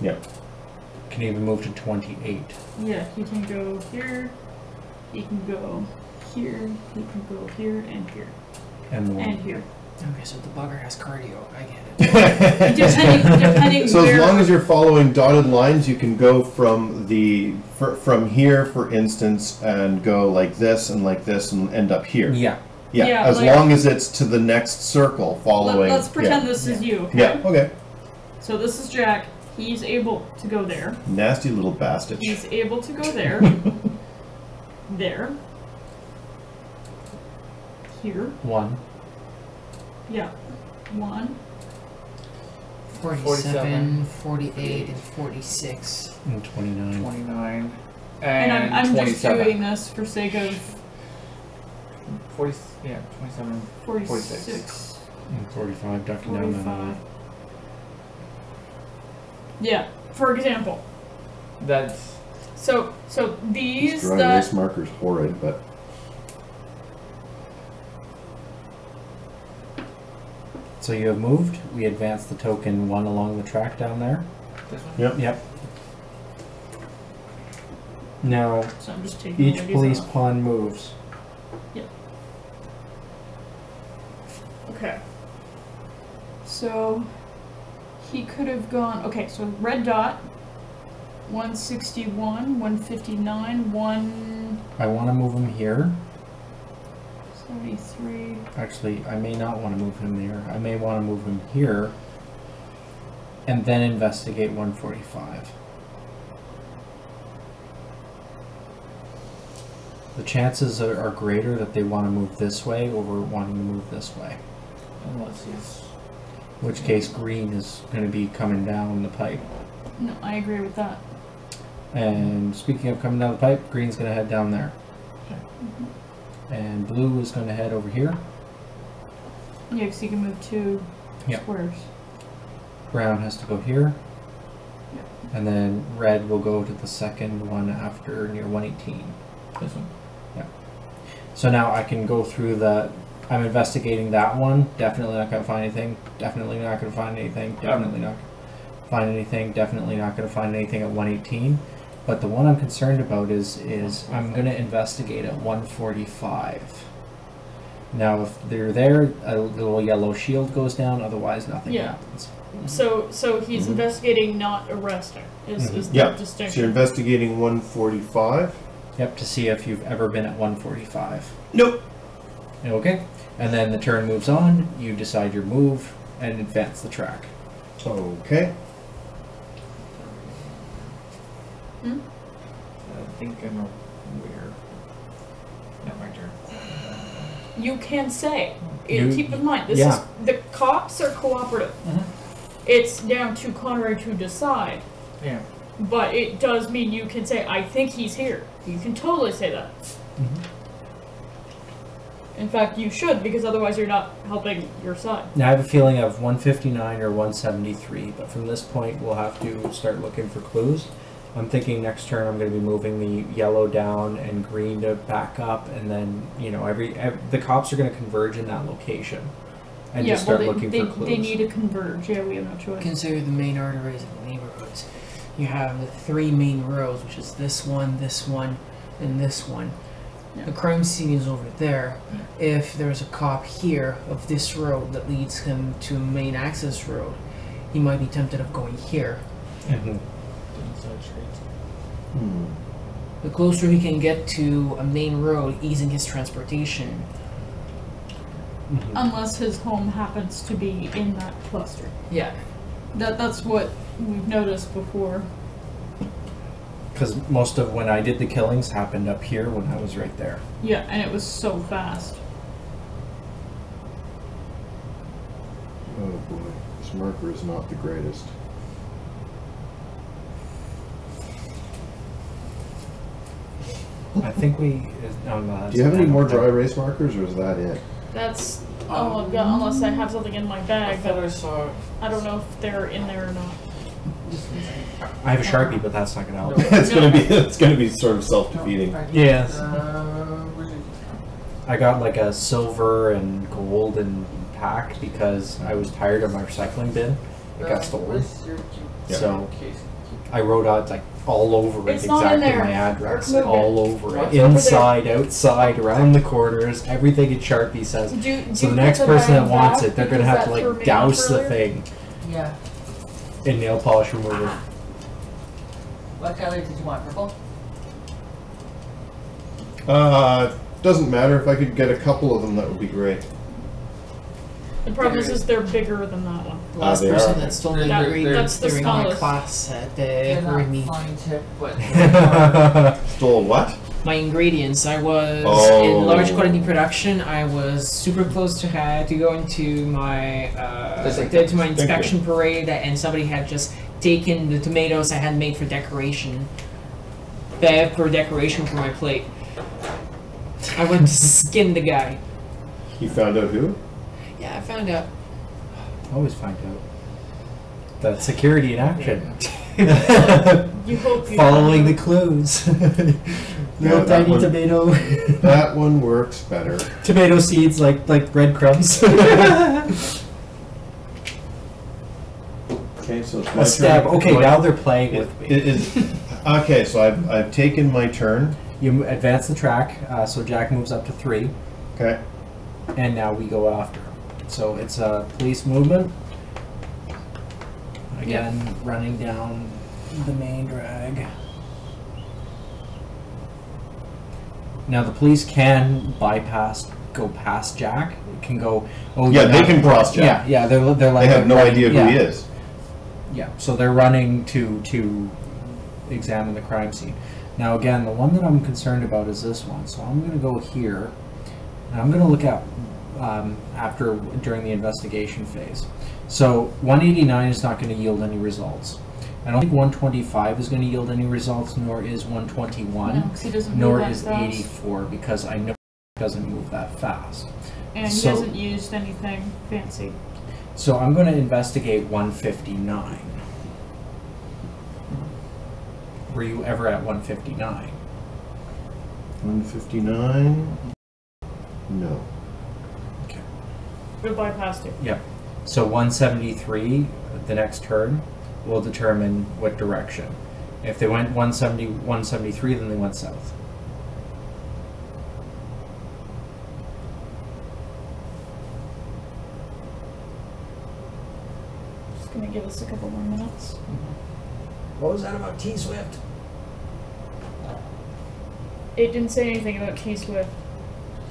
Yep. Can even move to 28. Yeah, he can go here. He can go here. He can go here and here And one. and here. Okay, so the bugger has cardio. I get it. Depending So where, as long as you're following dotted lines, you can go from from here, for instance, and go like this and end up here. Yeah. Yeah, Yeah, as like- long as it's to the next circle following. let's pretend yeah. this is you. Okay? Yeah, okay. So this is Jack. He's able to go there. Nasty little bastard. He's able to go there. There. Here. 1. Yeah. 1. 47, 48, and 46. And 29. 29. And I'm just 27. doing this for sake of 40, yeah, 27. 46. And 45, ducking down the 45. Yeah, for example. That's So these This dry that erase marker's horrid, but So you have moved. We advance the token 1 along the track down there. this one? yep. Yep. Now, so I'm just taking each all these police off. pawn moves. Okay. So he could have gone. Okay, so red dot. 161, 159, I want to move him here. 173. Actually, I may not want to move him there. I may want to move him here. And then investigate 145. The chances are greater that they want to move this way over wanting to move this way. Unless he's. In which case, green is going to be coming down the pipe. No, I agree with that. And speaking of coming down the pipe, green's going to head down there. And blue is going to head over here. Yeah, because you can move 2 Yep. squares. Brown has to go here. Yep. And then red will go to the second one after near 118. This one. So now I can go through the... I'm investigating that one. Definitely not going to find anything. Definitely not going to find anything. Definitely not going to find anything. Definitely not going to find anything at 118. But the one I'm concerned about is I'm going to investigate at 145. Now, if they're there, a little yellow shield goes down. Otherwise, nothing Yeah. happens. So he's Mhm. investigating, not arresting. Is the Yep. So distinction? you're investigating 145. Yep, to see if you've ever been at 145. Nope. Okay. And then the turn moves on. You decide your move and advance the track. Okay. I think I'm aware. Not my turn. You can say. You- Keep in mind, this yeah. is the cops are cooperative. Mhm. It's down to Conrad to decide. Yeah. But it does mean you can say, I think he's here. You can totally say that. In fact, you should, because otherwise you're not helping your side. Now I have a feeling of 159 or 173, but from this point we'll have to start looking for clues. I'm thinking next turn I'm going to be moving the yellow down and green to back up, and then, you know, every the cops are going to converge in that location and just start looking for clues. They need to converge. Yeah, we have no choice. Consider the main arteries of the neighborhoods. You have the 3 main roads, which is this one, and this one. Yeah. The crime scene is over there. If there's a cop here of this road that leads him to a main access road, he might be tempted of going here. Mhm. Side streets. The closer he can get to a main road, easing his transportation. Mhm. Unless his home happens to be in that cluster. Yeah. That's what we've noticed before. Because most of when I did the killings happened up here when I was right there. Yeah, and it was so fast. Oh boy, this marker is not the greatest. I think we... No, no, Do you have any more dry okay. erase markers, or is that it? That's all I've got, unless I have something in my I bag, thought I but saw. I don't know if they're in there or not. I have a Sharpie, but that's not going to help. It's gonna be sort of self-defeating. Yes. Where's it? I got like a silver and gold and pack because I was tired of my recycling bin. It got stolen. Where's your So, I wrote out like all over It's it not in exactly there. my address, Arc all over it, What's over inside, outside, around the corners, everything in Sharpie says. So the next person that wants it, they're gonna have to like douse the thing Yeah. in nail polish remover. What color did you want? Purple? Doesn't matter. If I could get a couple of them, that would be great. The problem is they're bigger than that one. The last they person are. that stole my That- grade that's the during my smallest. class at the They're Furry not meet. fine tip, but Stole what? My ingredients. I was Oh. in large quantity production. I was super close to go into my to my inspection parade, and somebody had just taken the tomatoes I had made for decoration. For decoration for my plate. I went to skin the guy. You found out who? Yeah, I found out. Always find out. That's security in action. You hope you Following the clues. Little that tiny one- tomato. That one works better. Tomato seeds like breadcrumbs. Okay, so it's my A stab. turn. Okay, My- now they're playing with me. It is okay. So I've taken my turn. You advance the track, so Jack moves up to 3, Okay. and now we go after him. So it's a police movement. Again, running down the main drag. Now the police can go past Jack. It can go. Oh Yeah, you're they not- can cross Jack. Yeah, they're like They have no running- idea who yeah. he is. Yeah, so they're running to examine the crime scene. Now again, the one that I'm concerned about is this one. So I'm going to go here, and I'm going to look at during the investigation phase. So 189 is not going to yield any results. I don't think 125 is going to yield any results, nor is 121, No, 'cause he doesn't move nor that is fast. 84, because I know he doesn't move that fast. And he So- hasn't used anything fancy. So I'm going to investigate 159. Were you ever at 159? 159. No. Okay. But bypassed it. Yep. So 173, the next turn, will determine what direction. If they went 173, then they went south. Just gonna give us a couple more minutes. What was that about T-Swift? It didn't say anything about T-Swift.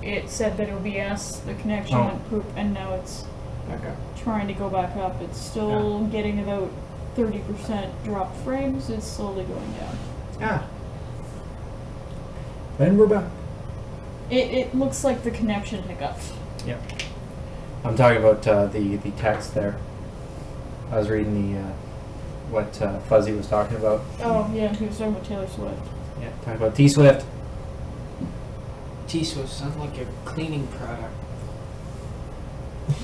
It said that OBS, the connection Oh. went poop, and now it's Okay. trying to go back up. It's still getting about 30% drop frames. It's slowly going down. Ah. And we're back. It looks like the connection hiccups. Yep. I'm talking about the text there. I was reading the what Fuzzy was talking about. Oh yeah, he was talking about Taylor Swift. Yeah, talking about T-Swift. T-Swift sounds like a cleaning product.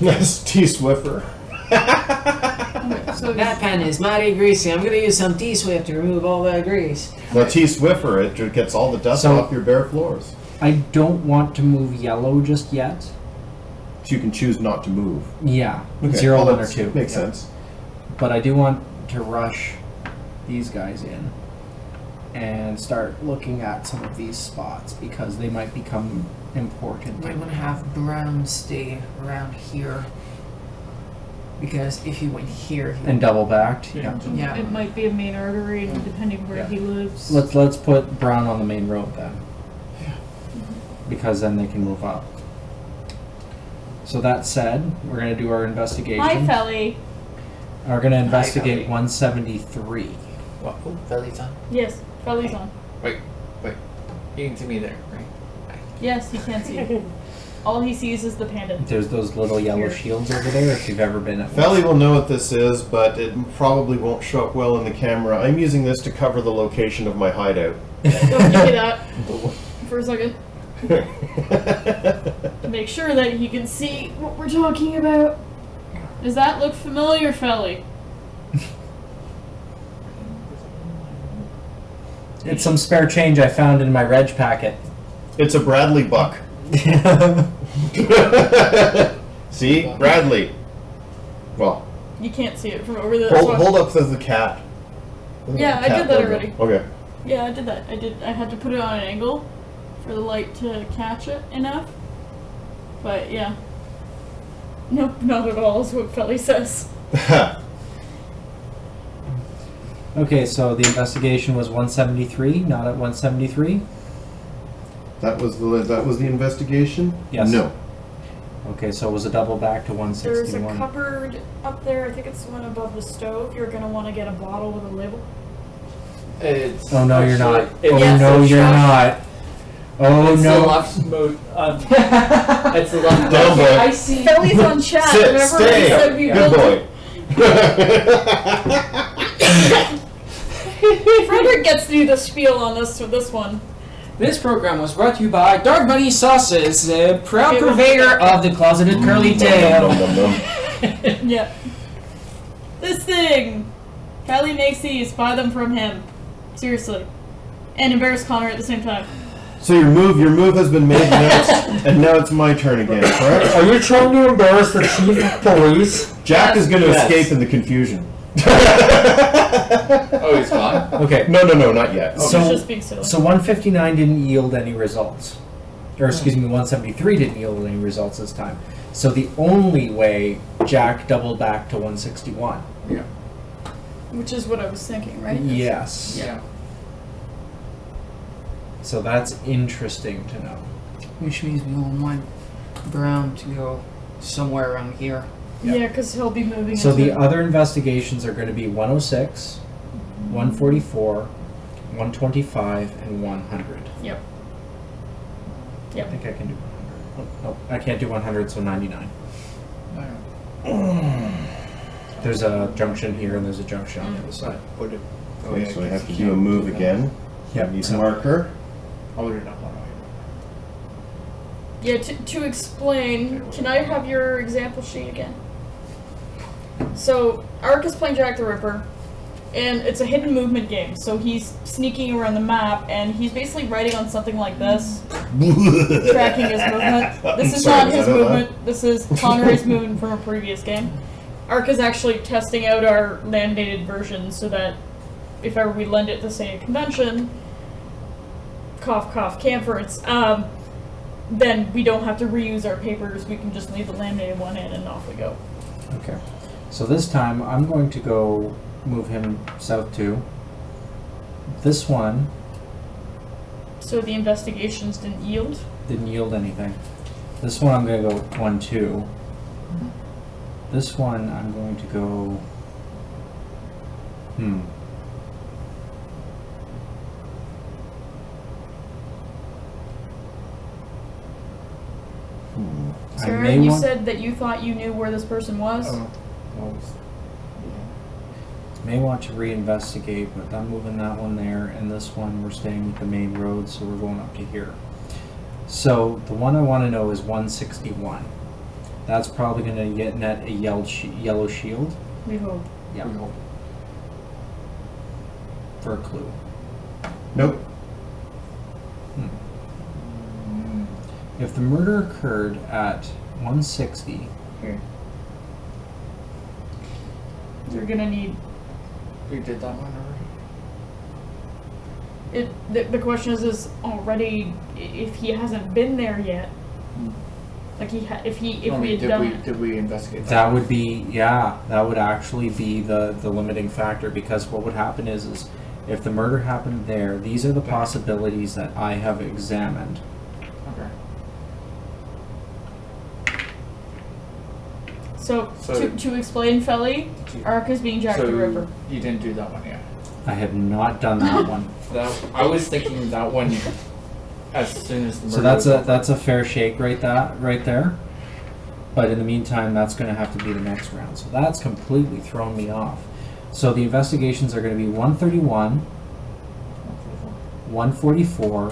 Yes, T Swiffer. Okay, so That pen is mighty greasy. I'm gonna use some T-Swift to remove all that grease. Well, T Swiffer, it just gets all the dust So- off your bare floors. I don't want to move yellow just yet. So you can choose not to move. Yeah, Okay, 0, well, 1, or that's- 2. Makes Yeah. sense. But I do want to rush these guys in and start looking at some of these spots because they might become important. I'm gonna have Brown stay around here because if he went here, he And double backed. Yeah. yeah. it might be a main artery, depending where Yeah. he lives. Let's put Brown on the main road then, because then they can move up. So that said, we're gonna do our investigation. Hi, Felly. We're gonna investigate Felly. 173. what? Oh, belly's on. Yes, Felly's on. Wait. You can see me there, right? Yes, he can see. All he sees is the panda. There's those little yellow shields over there. If you've ever been at Felly will know what this is, but it probably won't show up well in the camera. I'm using this to cover the location of my hideout. Don't give me that for a second. Make sure that he can see what we're talking about. Does that look familiar, Felly? It's some spare change I found in my reg packet. It's a Bradley buck. See? Bradley. Well, You can't see it from over there. hold up the cat. Yeah, I did that already. Okay. Yeah, I did that. I had to put it on an angle for the light to catch it enough. But yeah. Nope, not at all is what Felly says. Okay, so the investigation was 173, not at 173. That was the investigation? Yes. No. Okay, so it was a double back to There's a 161. cupboard up there. I think it's the one above the stove. You're gonna want to get a bottle with a label. It's Oh no, you're not. actually- Oh Yes, no, it's you're shot. not. Oh it's the no. left mode. It's the left. Dumb boy. I see. Felly's on chat. Sit, Remember we stay. said we Good built boy. Frederic gets to do the spiel on this one. This program was brought to you by Dark Bunny Sauces, proud Okay, purveyor of the closeted curly tail. Yeah. This thing! Kelly makes these, buy them from him. Seriously. And embarrass Connor at the same time. So your move has been made now, and now it's my turn again, correct? Are you trying to embarrass the chief of police? Jack is going to Yes. escape in the confusion. Oh, he's gone. Okay. No, not yet. He's So, just being silly. so 159 didn't yield any results. Or excuse me, 173 didn't yield any results this time. So the only way Jack doubled back to 161. Yeah. Which is what I was thinking, right? Yes. Yeah. So that's interesting to know. Which means we all want Brown to go somewhere around here. Yeah, because he'll be moving So into the other investigations are going to be 106, 144, 125, and 100. Yep. I think I can do 100. Oh, no, I can't do 100, so 99. There's a junction here and there's a junction on the other side. Put it. Okay, so I have to do a move again. Yep. Need a marker. I'll put it up on Yeah, to explain, can I have your example sheet again? So, Arc is playing Jack the Ripper, and it's a hidden movement game, so he's sneaking around the map, and he's basically writing on something like this, tracking his movement. This is Sorry, not was his that out loud? movement, this is Conroy's movement from a previous game. Arc is actually testing out our laminated version so that if ever we lend it to, say, a convention, cough cough conference, then we don't have to reuse our papers, we can just leave the laminated one in and off we go. Okay. So this time I'm going to go move him south 2. This one So the investigations didn't yield. didn't yield anything. This one I'm going to go 1, 2. This one I'm going to go... I Sarah, may you want... said that you thought you knew where this person was. Oh. May want to reinvestigate, but I'm moving that one there, and this one we're staying with the main road, so we're going up to here. So the one I want to know is 161. That's probably going to get net a yellow shield. We hope. Yeah. For a clue. Nope. If the murder occurred at 160, Here. You're gonna need We did that one already. it. The question is already if he hasn't been there yet. Like if we had done it. Did we investigate that would be, yeah, that would actually be the limiting factor, because what would happen is if the murder happened there, these are the possibilities that I have examined. Okay. So So- to explain, Felly, Arc is being Jack So the Ripper. you didn't do that one yet. I have not done that one. I was thinking that one as soon as the So murder that's a fair shake right there. But in the meantime, that's going to have to be the next round. So that's completely thrown me off. So the investigations are going to be 131, 144,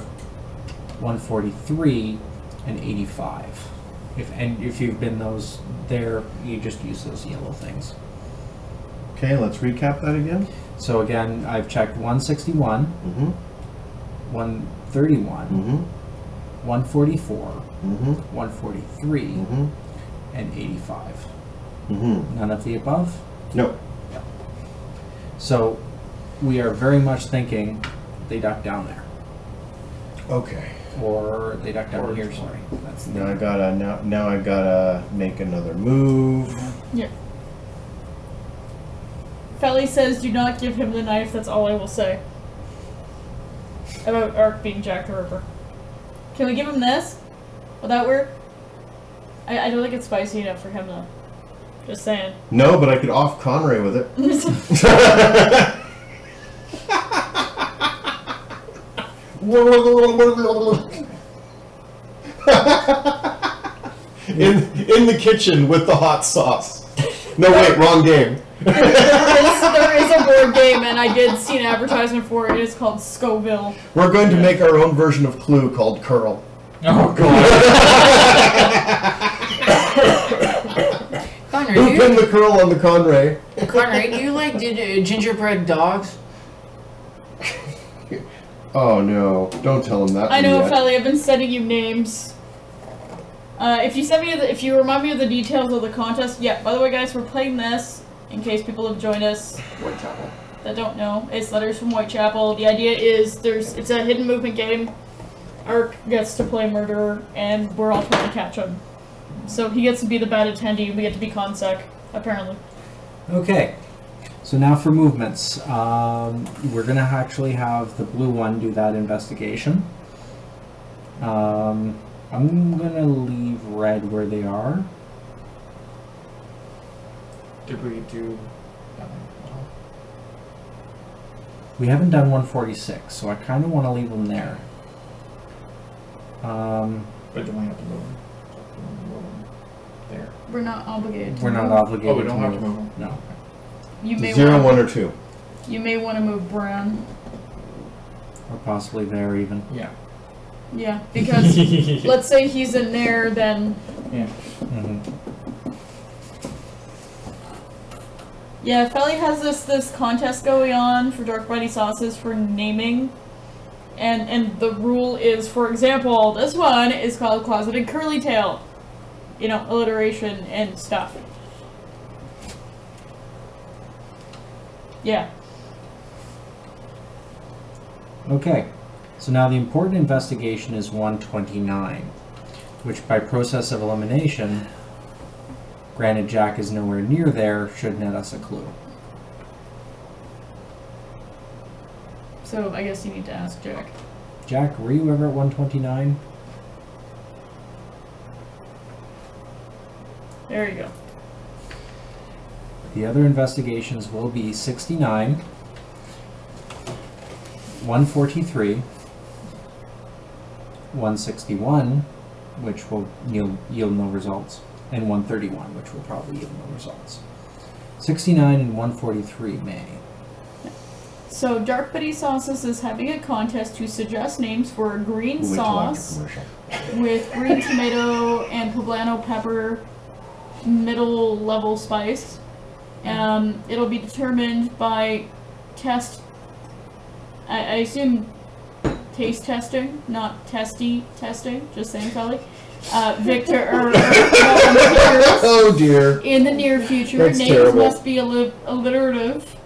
143, and 85. If you've been those there, you just use those yellow things. Okay, let's recap that again. So again, I've checked 161, Mm-hmm. 131, Mm-hmm. 144, Mm-hmm. 143, Mm-hmm. and 85. Mm-hmm. None of the above? Nope. So we are very much thinking they duck down there. Okay. Or they duck down here, sorry. That's Now I gotta now I gotta make another move. Yeah. Felly says, "Do not give him the knife." That's all I will say about Arc being Jack the Ripper. Can we give him this? Will that work? I don't think it's spicy enough for him though. Just saying. No, but I could off Conray with it. in the kitchen with the hot sauce. No, wait, wrong game. There is a board game, and I did see an advertisement for it. It is called Scoville. We're going to make our own version of Clue called Curl. Oh god. Connor, Who pinned the curl on the Conray? Connor, do you like gingerbread dogs? Oh no! Don't tell him that. I know, yet. Felly. I've been sending you names. If you remind me of the details of the contest, yeah. By the way, guys, we're playing this in case people have joined us. Whitechapel. That don't know. It's Letters from Whitechapel. The idea is it's a hidden movement game. Arc gets to play murderer, and we're all trying to catch him. So he gets to be the bad attendee. We get to be consec, apparently. Okay. So now for movements. We're going to actually have the blue one do that investigation. I'm going to leave red where they are. Did we do... We haven't done 146, so I kind of want to leave them there. But do we have to move them? There. We're not obligated to We're not move. obligated Oh, we don't have to move them? No. You may 0, want 1, or 2. You may want to move Brown. Or possibly there even. Yeah. Yeah, because let's say he's in there, then... Yeah. Yeah, Felly has this contest going on for Dark Mighty Sauces for naming. And the rule is, for example, this one is called Closeted Curly Tail. You know, alliteration and stuff. Yeah. Okay. So now the important investigation is 129, which by process of elimination, granted Jack is nowhere near there, should net us a clue. So I guess you need to ask Jack. Jack, were you ever at 129? There you go. The other investigations will be 69, 143, 161, which will yield no results, and 131, which will probably yield no results. 69 and 143 may. So Dark Mighty Sauces is having a contest to suggest names for a green sauce with green tomato and poblano pepper, middle level spice. It'll be determined by I assume taste testing, not testing, just saying, Felly. Victor or Oh dear. in the near future. That's Names terrible. must be alliterative.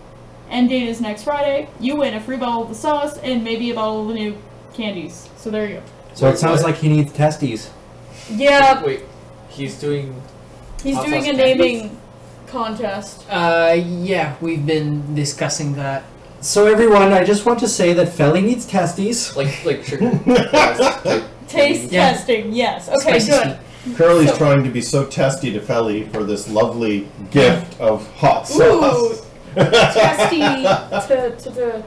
End date is next Friday. You win a free bottle of the sauce and maybe a bottle of the new candies. So there you go. So it sounds like he needs testes. Yeah, Wait, he's doing... he's hot doing sauce a naming contest. Yeah, we've been discussing that. So everyone, I just want to say that Felly needs testes. Like sugar. Like, Taste Yeah. testing, yes. Okay, Spicy good. Curly's So- trying to be so testy to Felly for this lovely gift of hot Ooh, sauce. testy to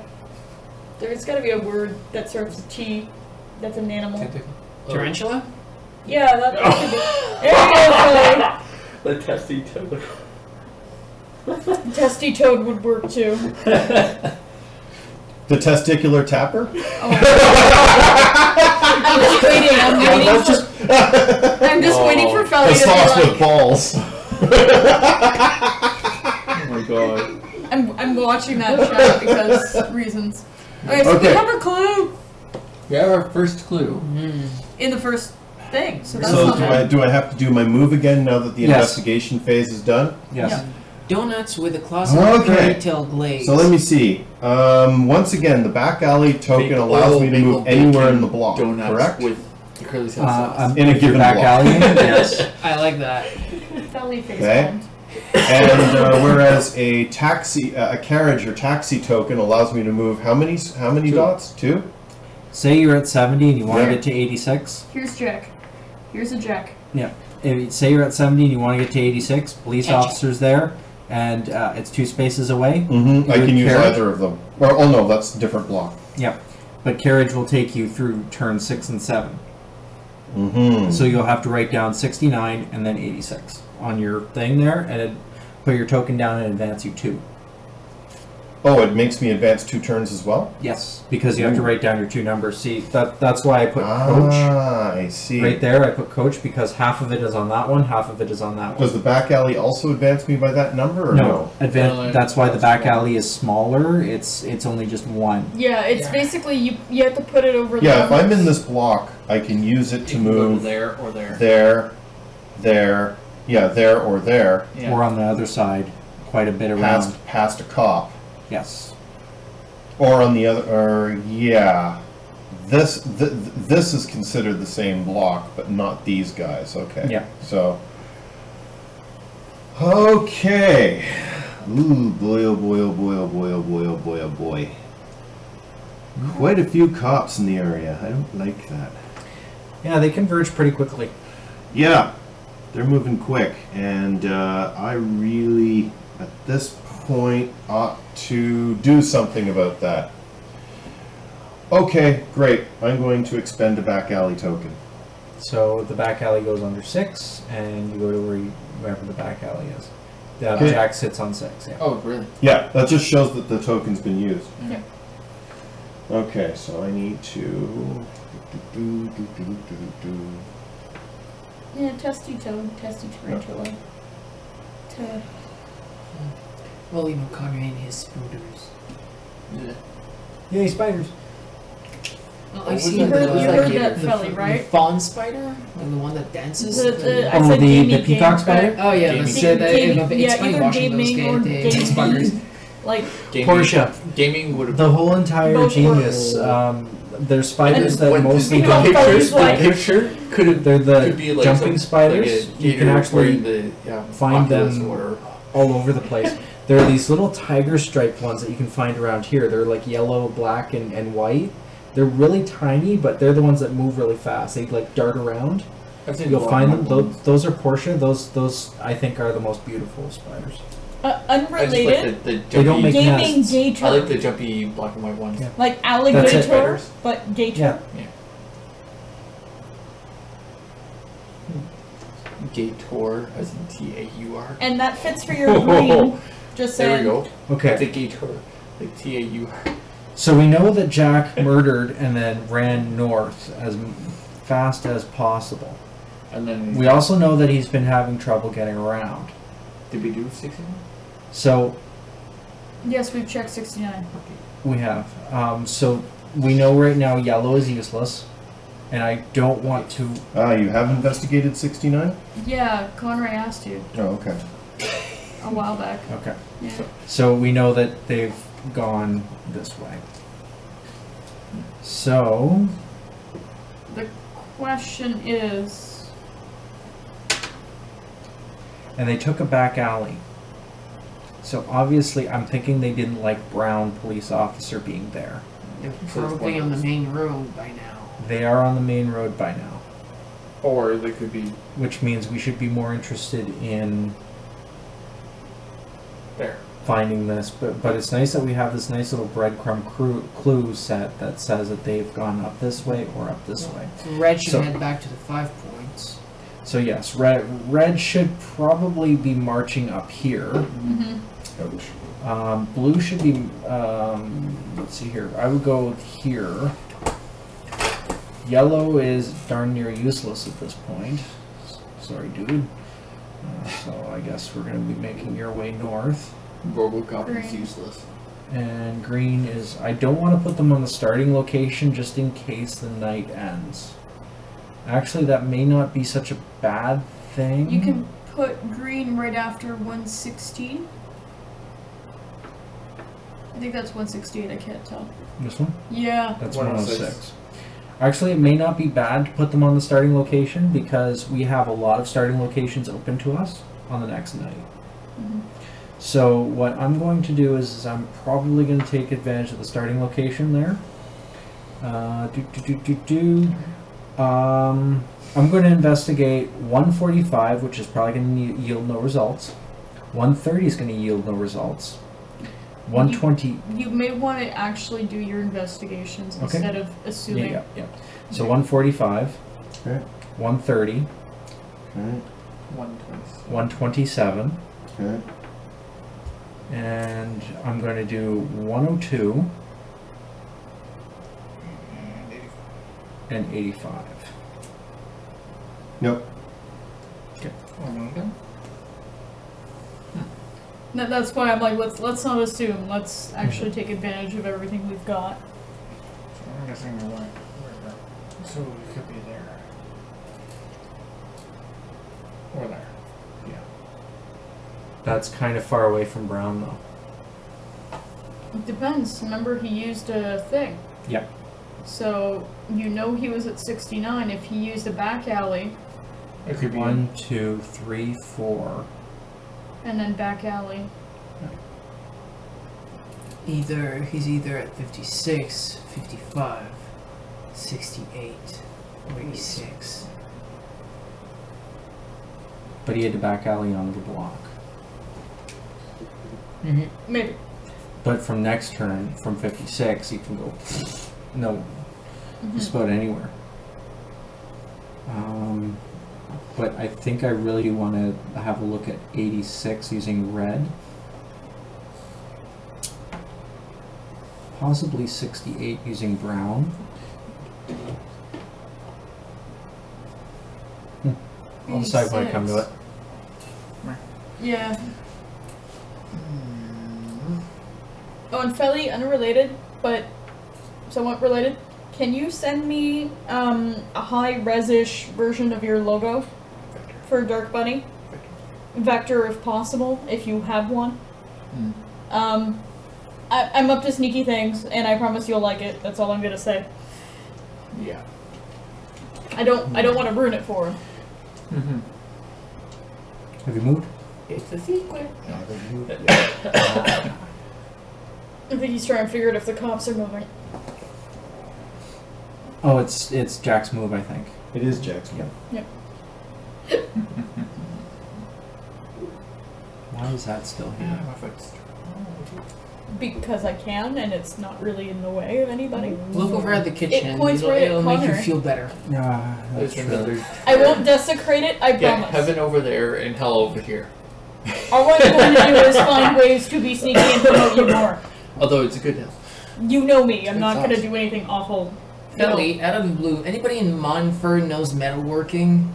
there's gotta be a word that starts with T. That's an animal. Tarantula? Yeah, that could be. There you The testy toad. go, Felly. Testy toad would work too. The testicular tapper? I'm just waiting. I'm just waiting for Felly The to sauce be with like, balls. Oh my god. I'm watching that chat because reasons. Okay, so we Okay. have a clue We have our first clue. in the first thing. So that's So not bad. do I have to do my move again now that the Yes. investigation phase is done? Yes. Yeah. Donuts with a closet Okay. fairy tale glaze. So let me see. Once again, the back alley token allows me to move anywhere in the block. Donuts Correct? with the curly sauce. In a given back block. alley. Yes. I like that. Belly face Okay. palms. And whereas a taxi, a carriage or taxi token allows me to move how many dots? 2. Say you're at 70 and you want Yeah. to get to 86. Here's Jack. Here's a Jack. Yeah. Say you're at 70 and you want to get to 86. Police Gotcha. officer's there, and it's 2 spaces away. Mm-hmm. I Good can use carriage. either of them. Or oh no, that's a different block. Yeah. But carriage will take you through turn 6 and 7. Mm-hmm. So you'll have to write down 69 and then 86 on your thing there, and put your token down and advance you 2. Oh, it makes me advance 2 turns as well? Yes, because you have to write down your 2 numbers. See, that's why I put coach Ah, I see. right there. I put coach because half of it is on that one, half of it is on that one. Does the back alley also advance me by that number or no? That's why the back alley is smaller. It's only just 1. Yeah, it's basically you have to put it over Yeah, if there. I'm in this block, I can use it to You can go move there or there. there, there or there, Yeah. Or on the other side, quite a bit around. past a cop. Yes. Or on the other, or yeah. This is considered the same block, but not these guys. Okay. Yeah. So. Okay. Ooh, boy, oh boy, oh boy, oh boy, oh boy, oh boy, oh boy. Quite a few cops in the area. I don't like that. Yeah, they converge pretty quickly. Yeah, they're moving quick, and I really, at this point, ought to do something about that. Okay, great. I'm going to expend a back alley token. So the back alley goes under 6, and you go to wherever the back alley is. The Okay. Jack sits on 6. Yeah. Oh, really? Yeah, that just shows that the token's been used. Yeah. Okay, so I need to... Yeah, testy toad, testy tarantula. Well, you know, Connor and his spooters. Yeah. Yay, spiders! Well, What I've was seen that? You heard that, the Felly, right? fawn spider, and the one that dances. I Oh, said the gamey peacock game, spider? Oh yeah, Gaming. that's it. Gaming, It's yeah, funny either watching those gaming or get gaming. buggers. Like, Portia. Gaming would have. The whole entire Both genus. were- There's spiders And that mostly you know, don't. Felly's like- picture could have. They're the Could be like jumping spiders. Like You can actually find Oculus them or all over the place. There are these little tiger striped ones that you can find around here. They're like yellow, black, and white. They're really tiny, but they're the ones that move really fast. They like dart around. You'll find them. Those are Portia. Those I think are the most beautiful spiders. I just unrelated, like the jumpy, They don't make gaming nests. gator. I like the jumpy black and white ones. Yeah. Like That's it. alligator, but gator. Yeah. Gator, as in T-A-U-R. And that fits for your green. Just There saying. we go. Okay. It's a gator, like T-A-U-R. So we know that Jack murdered and then ran north as fast as possible. And then We also know that he's been having trouble getting around. did we do 60? So Yes, we've checked 69. we have. So we know right now yellow is useless, and I don't want to. You have investigated 69? Yeah, Conrad asked you Oh, okay. a while back. Okay. Yeah. So we know that they've gone this way. So The question is, and they took a back alley. So obviously, I'm thinking they didn't like Brown police officer being there. They're So it's probably one on of the those. main road by now. They are on the main road by now, Or they could be which means we should be more interested in there. finding this. But it's nice that we have this nice little breadcrumb clue set that says that they've gone up this way or up this way. Red should So- head back to the 5 points. So yes, red should probably be marching up here. Ouch. Blue should be, let's see here, I would go here. Yellow is darn near useless at this point. Sorry, dude. So I guess we're going to be making your way north. Robocop is Green. useless. And green is, I don't want to put them on the starting location just in case the night ends. Actually, that may not be such a bad thing. you can put green right after 116. I think that's 168. I can't tell. This one? Yeah. That's 106. 106. Actually, it may not be bad to put them on the starting location because we have a lot of starting locations open to us on the next night. Mhm. So what I'm going to do is I'm probably going to take advantage of the starting location there. I'm going to investigate 145, which is probably going to yield no results. 130 is going to yield no results. 120. You may want to actually do your investigations Okay. instead of assuming. Yeah. So 145, Okay. 130, Okay. 120. 127, Okay. and I'm going to do 102 and 85. Nope. That's why I'm like, let's not assume. Let's actually take advantage of everything we've got. So I'm guessing we're right. So it could be there. Or there. Yeah. That's kind of far away from Brown, though. It depends. Remember, he used a thing. Yep. So you know he was at 69. If he used a back alley It could be 1, 2, 3, 4. and then back alley, He's either at 56, 55, 68, or 86. But he had to back alley onto the block. Mm-hmm. maybe. But from next turn, from 56, he can go, no, Mhm. just about anywhere. But I think I really do want to have a look at 86 using red. Possibly 68 using brown. I'll decide when I come to it. Yeah. Oh, and Felly, unrelated, but somewhat related. Can you send me a high-res-ish version of your logo for Dark Bunny? Vector, if possible, if you have one. I'm up to sneaky things, and I promise you'll like it. That's all I'm gonna say. Yeah. I don't want to ruin it for him. Mm-hmm. Have you moved? It's a secret. I think he's trying to figure out if the cops are moving. Oh, it's Jack's move, I think. It is Jackson. Yep. Why is that still here? Because I can, and it's not really in the way of anybody. Look over at the kitchen. It points right at it'll make you Connor. feel better. That's There's true. another. I won't desecrate it, I Yeah, promise. heaven over there and hell over here. All I'm going to do is find ways to be sneaky and promote you more. Although it's a good hell. You know me, I'm not going to Awesome. do anything awful. Felly, out of the blue, anybody in Monfort knows metalworking?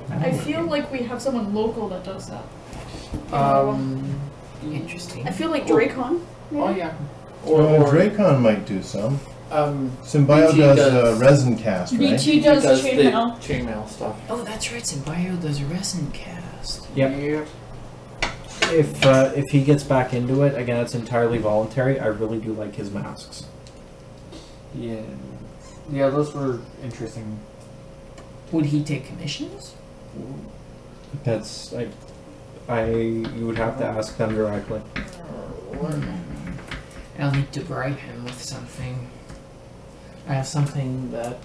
I feel like we have someone local that does that. Interesting. I feel like Dracon. Oh yeah. Dracon might do some. Symbio BT does does- resin cast, right? BT does the chainmail. chainmail stuff. Oh, that's right. Symbio does resin cast. Yep. If he gets back into it, again, it's entirely voluntary. I really do like his masks. Yeah. Yeah, those were interesting. Would he take commissions? That's you would have to ask them directly. I'll need to bribe him with something. I have something that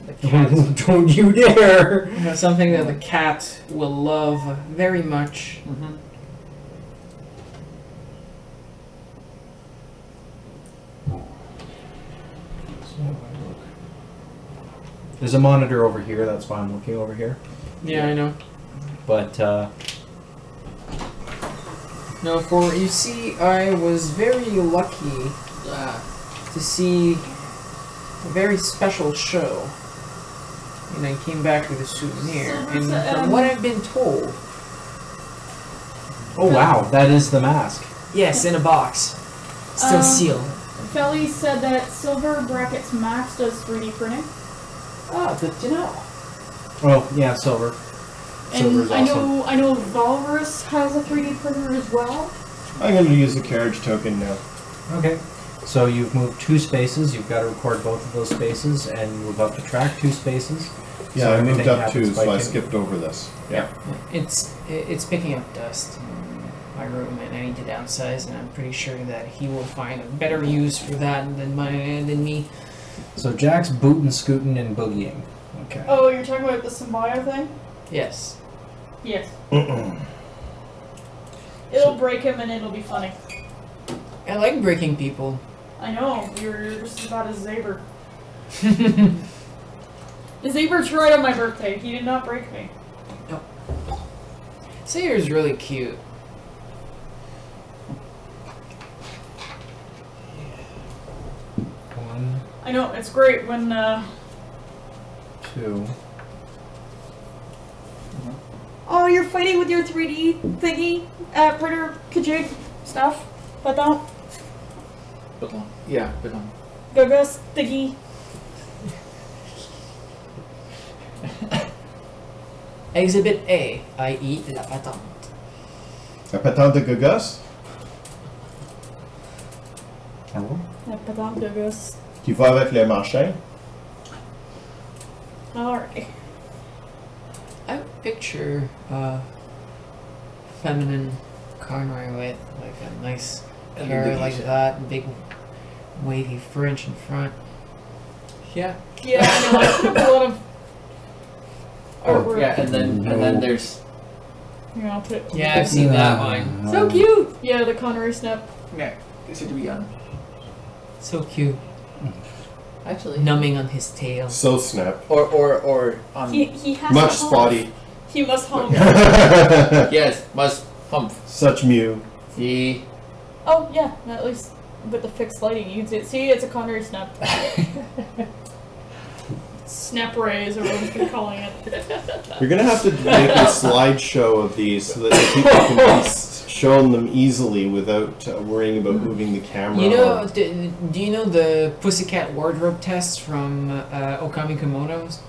the cat. Don't you dare! I have something that the cat will love very much. Mm-hmm. There's a monitor over here, that's why I'm looking over here. Yeah, I know. But, No, for you see, I was very lucky to see a very special show, and I came back with a souvenir. And from what I've been told, oh wow, that is the mask. yes, in a box, still sealed. Felly said that Silver Brackets Max does 3D printing. Ah, good to know. Oh, yeah, silver. Silver's And awesome. I know Valrus has a 3D printer as well. I'm going to use the carriage token now. Okay. So you've moved 2 spaces. You've got to record both of those spaces and move up the track 2 spaces. Yeah, So I moved everything up 2, happens so by I two. skipped over this. Yeah. It's picking up dust in my room, and I need to downsize. And I'm pretty sure that he will find a better use for that than me. So Jack's bootin', scootin', and boogieing. Okay. Oh, you're talking about the Symbio thing? Yes. Yes. It'll break him and it'll be funny. I like breaking people. I know, you're just as bad as Zaber. Zaber tried on my birthday. He did not break me. Sayer's really cute. One, I know, it's great when, 2. oh, you're fighting with your 3D thingy, printer, kajig stuff, baton, Baton. Yeah, baton. gagas, thingy. Exhibit A, i.e. la patente. La patente de Gugus? Hello? Baton, gagas. Qui va avec les marchés? Alright. I picture feminine Conroy with like a nice hair like that, big wavy fringe in front. Yeah. Yeah, I know, I put up a lot of artwork. Yeah, and then there's Here, I'll put, Yeah, I've seen that one. So cute. yeah, the Connery snap. yeah. Is it to be on? So cute. Actually. Numbing on his tail. So snap. Or on. He has Much to hump. spotty. He must hump. Yes, must hump. Such mew. See. Oh, yeah, at least with the fixed lighting, you can see it. See, it's a Connery snap. Snap rays, or what we've been calling it. You're going to have to make a slideshow of these so that people can be shown them easily without worrying about moving the camera. You know, or- do you know the pussycat wardrobe test from Okami Kimonos?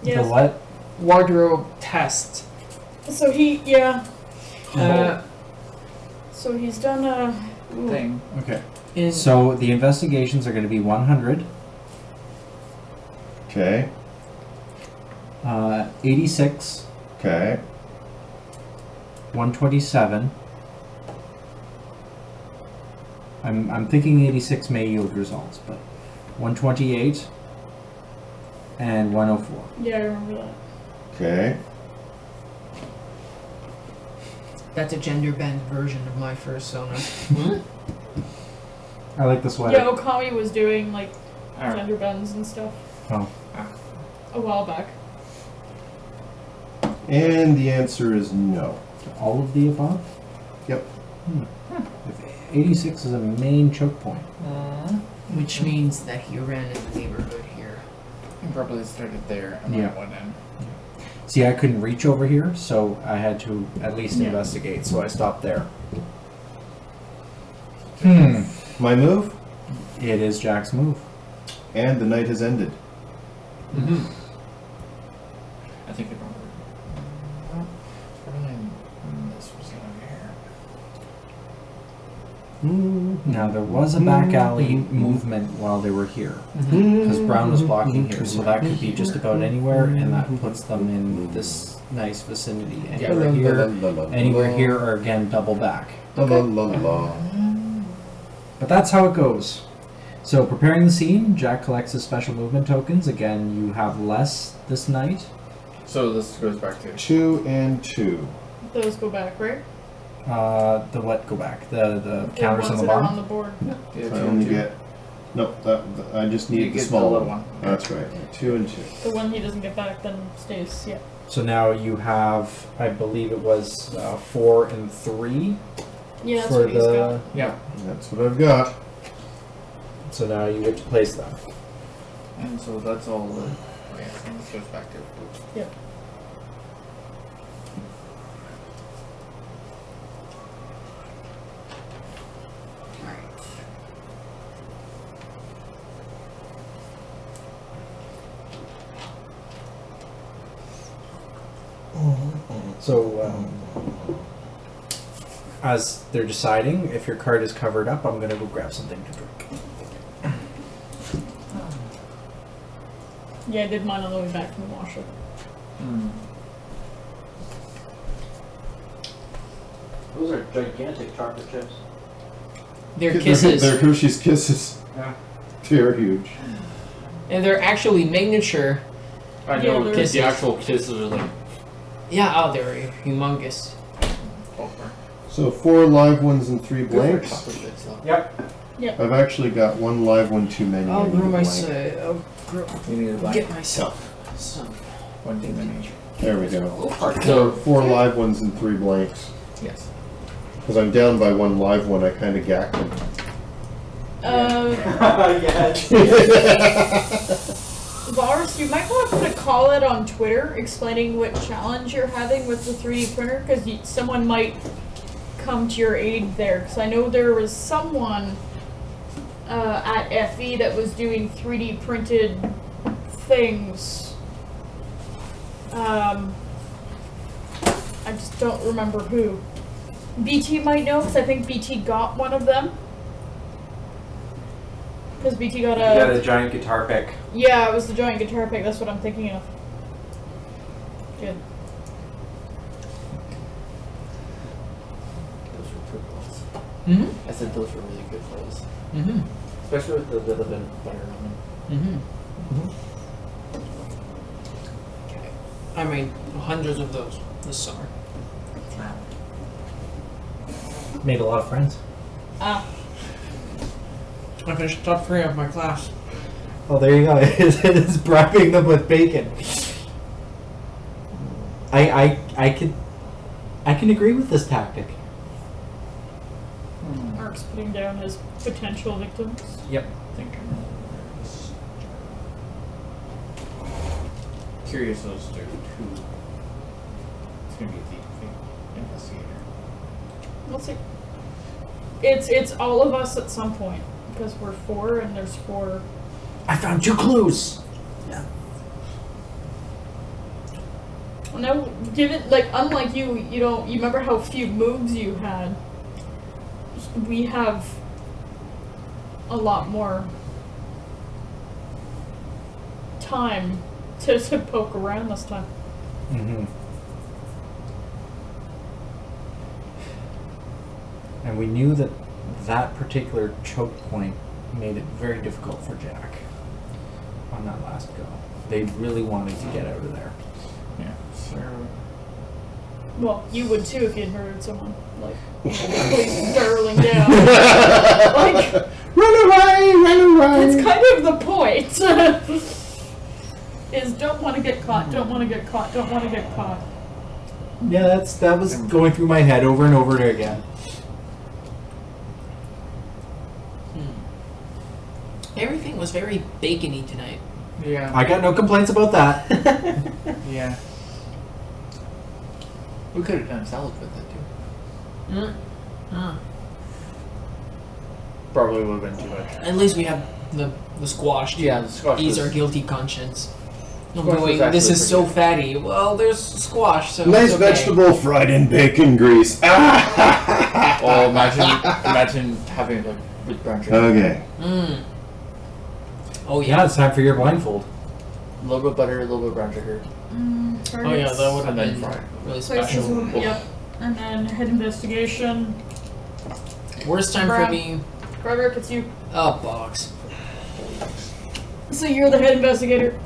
Yes. The what? Wardrobe test. So yeah. Uh, So he's done a Thing. Okay. in So the investigations are going to be 100, Okay. 86, Okay. 127. I'm thinking 86 may yield results, but 128 and 104. Yeah, I remember that. Okay. that's a gender bend version of my persona. I like the sweater. Yeah, Okami was doing like Alright. gender bends and stuff Oh. a while back. And the answer is no. All of the above? Yep. If 86 is a main choke point. Which means that he ran in the neighborhood here. You probably started there and Yeah. then went in. See, I couldn't reach over here, so I had to at least Yeah. investigate, so I stopped there. My move? It is Jack's move. And the night has ended. Mm-hmm. I think it probably this was over here. Now, there was a back alley movement while they were here, because Brown was blocking here, so that could be just about anywhere, and that puts them in this nice vicinity. Anywhere here, anywhere here, or again, double back. But that's how it goes. So, preparing the scene, Jack collects his special movement tokens. Again, you have less this night. So this goes back to 2 and 2. Those go back, right? The what go back? The counters on ones the that are on bottom? the board. yeah, I 2 only and 2. get... No, I just You need the get small the little one. one. That's right. 2 and 2. The one he doesn't get back then stays, yeah. So now you have, I believe it was 4 and 3 Yeah, that's for what he's got. the. Yeah. That's what I've got. So now you get to place them. And so that's all the. Oh yeah, so this goes back to. Yeah. So, as they're deciding if your card is covered up, I'm going to go grab something to drink. Yeah, I did mine on the way back from the washer. Those are gigantic chocolate chips. They're kisses. They're Hershey's Kisses. Yeah. They're huge. And they're actually miniature. I Yeah, know, they're because the kisses. actual kisses are like Yeah, oh, they're humongous. over. So 4 live ones and 3 Good for blanks. chocolate bits, though. Yep. I've actually got 1 live one too many. I'll I need grow a blank. myself. You need a black. Get myself some. One thing in each. There we go. So, 4 live ones and 3 blanks. yes. Because I'm down by 1 live one, I kind of gacked him. Yes. Lars, you might want to put a call out on Twitter explaining what challenge you're having with the 3D printer, because someone might come to your aid there. Because I know there was someone at FE that was doing 3D printed things. I just don't remember who. BT might know, because I think BT got one of them. Because BT got a giant guitar pick. Yeah, it was the giant guitar pick. That's what I'm thinking of. Good. Those were good ones. Mm-hmm. I said those were really good ones. Mm-hmm. Especially with the bit of butter on them. Mm-hmm. Okay. I made hundreds of those this summer. Made a lot of friends. Ah. I finished top 3 of my class. Oh, there you go. It's bribing them with bacon. I can agree with this tactic. Mark's putting down his potential victims. Yep. I think I know. Curious as to who it's going to be the investigator. We'll see. It's all of us at some point, because we're 4 and there's 4. I found 2 clues. No, given unlike you remember how few moves you had. We have a lot more time to poke around this time. Mm-hmm. And we knew that that particular choke point made it very difficult for Jack on that last go. They really wanted to get out of there. Yeah. So, Well, you would too if you'd murdered someone. Police darling down. Run away! That's kind of the point. Is don't want to get caught, don't want to get caught, don't want to get caught. Yeah, that was going through my head over and over again. Everything was very bacony tonight. yeah. I got no complaints about that. Yeah. We could have done salad with it too. Probably would have been too much. At least we have the squash. Yeah, the squash Ease was- our guilty conscience. No Squash was going, this actually is so pretty fatty. Well, there's squash, so Nice it's okay. vegetable fried in bacon grease. Oh, imagine having it with brown sugar. Okay. Mm. Oh Yeah, yeah. it's time for your blindfold. A little bit of butter, a little bit of brown sugar, Oh yeah, that would have and then been fry. really Places special. will- Yep. And then head investigation. Worst time for Brad. me. Frederic, it's you. Oh, box. So you're the head investigator.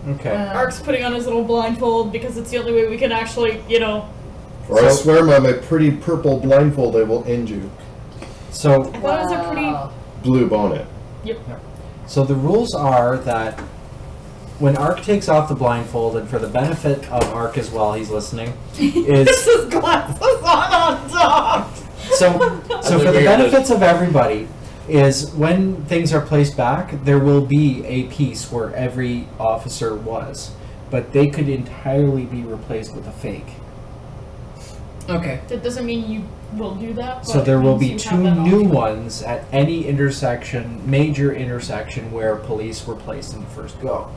Okay. Arc's putting on his little blindfold because it's the only way we can actually, Or I swear by my pretty purple blindfold, I will end you. So, I thought it was a pretty. Blue bonnet. so the rules are that when Arc takes off the blindfold, and for the benefit of Arc as well, he's listening, is This is glasses on top. so for the benefits of everybody, is when things are placed back, there will be a piece where every officer was, but they could entirely be replaced with a fake. Okay. That doesn't mean you will do that. So but there it will means be you have 2 that new option. ones at any intersection, major intersection, where police were placed in the first go.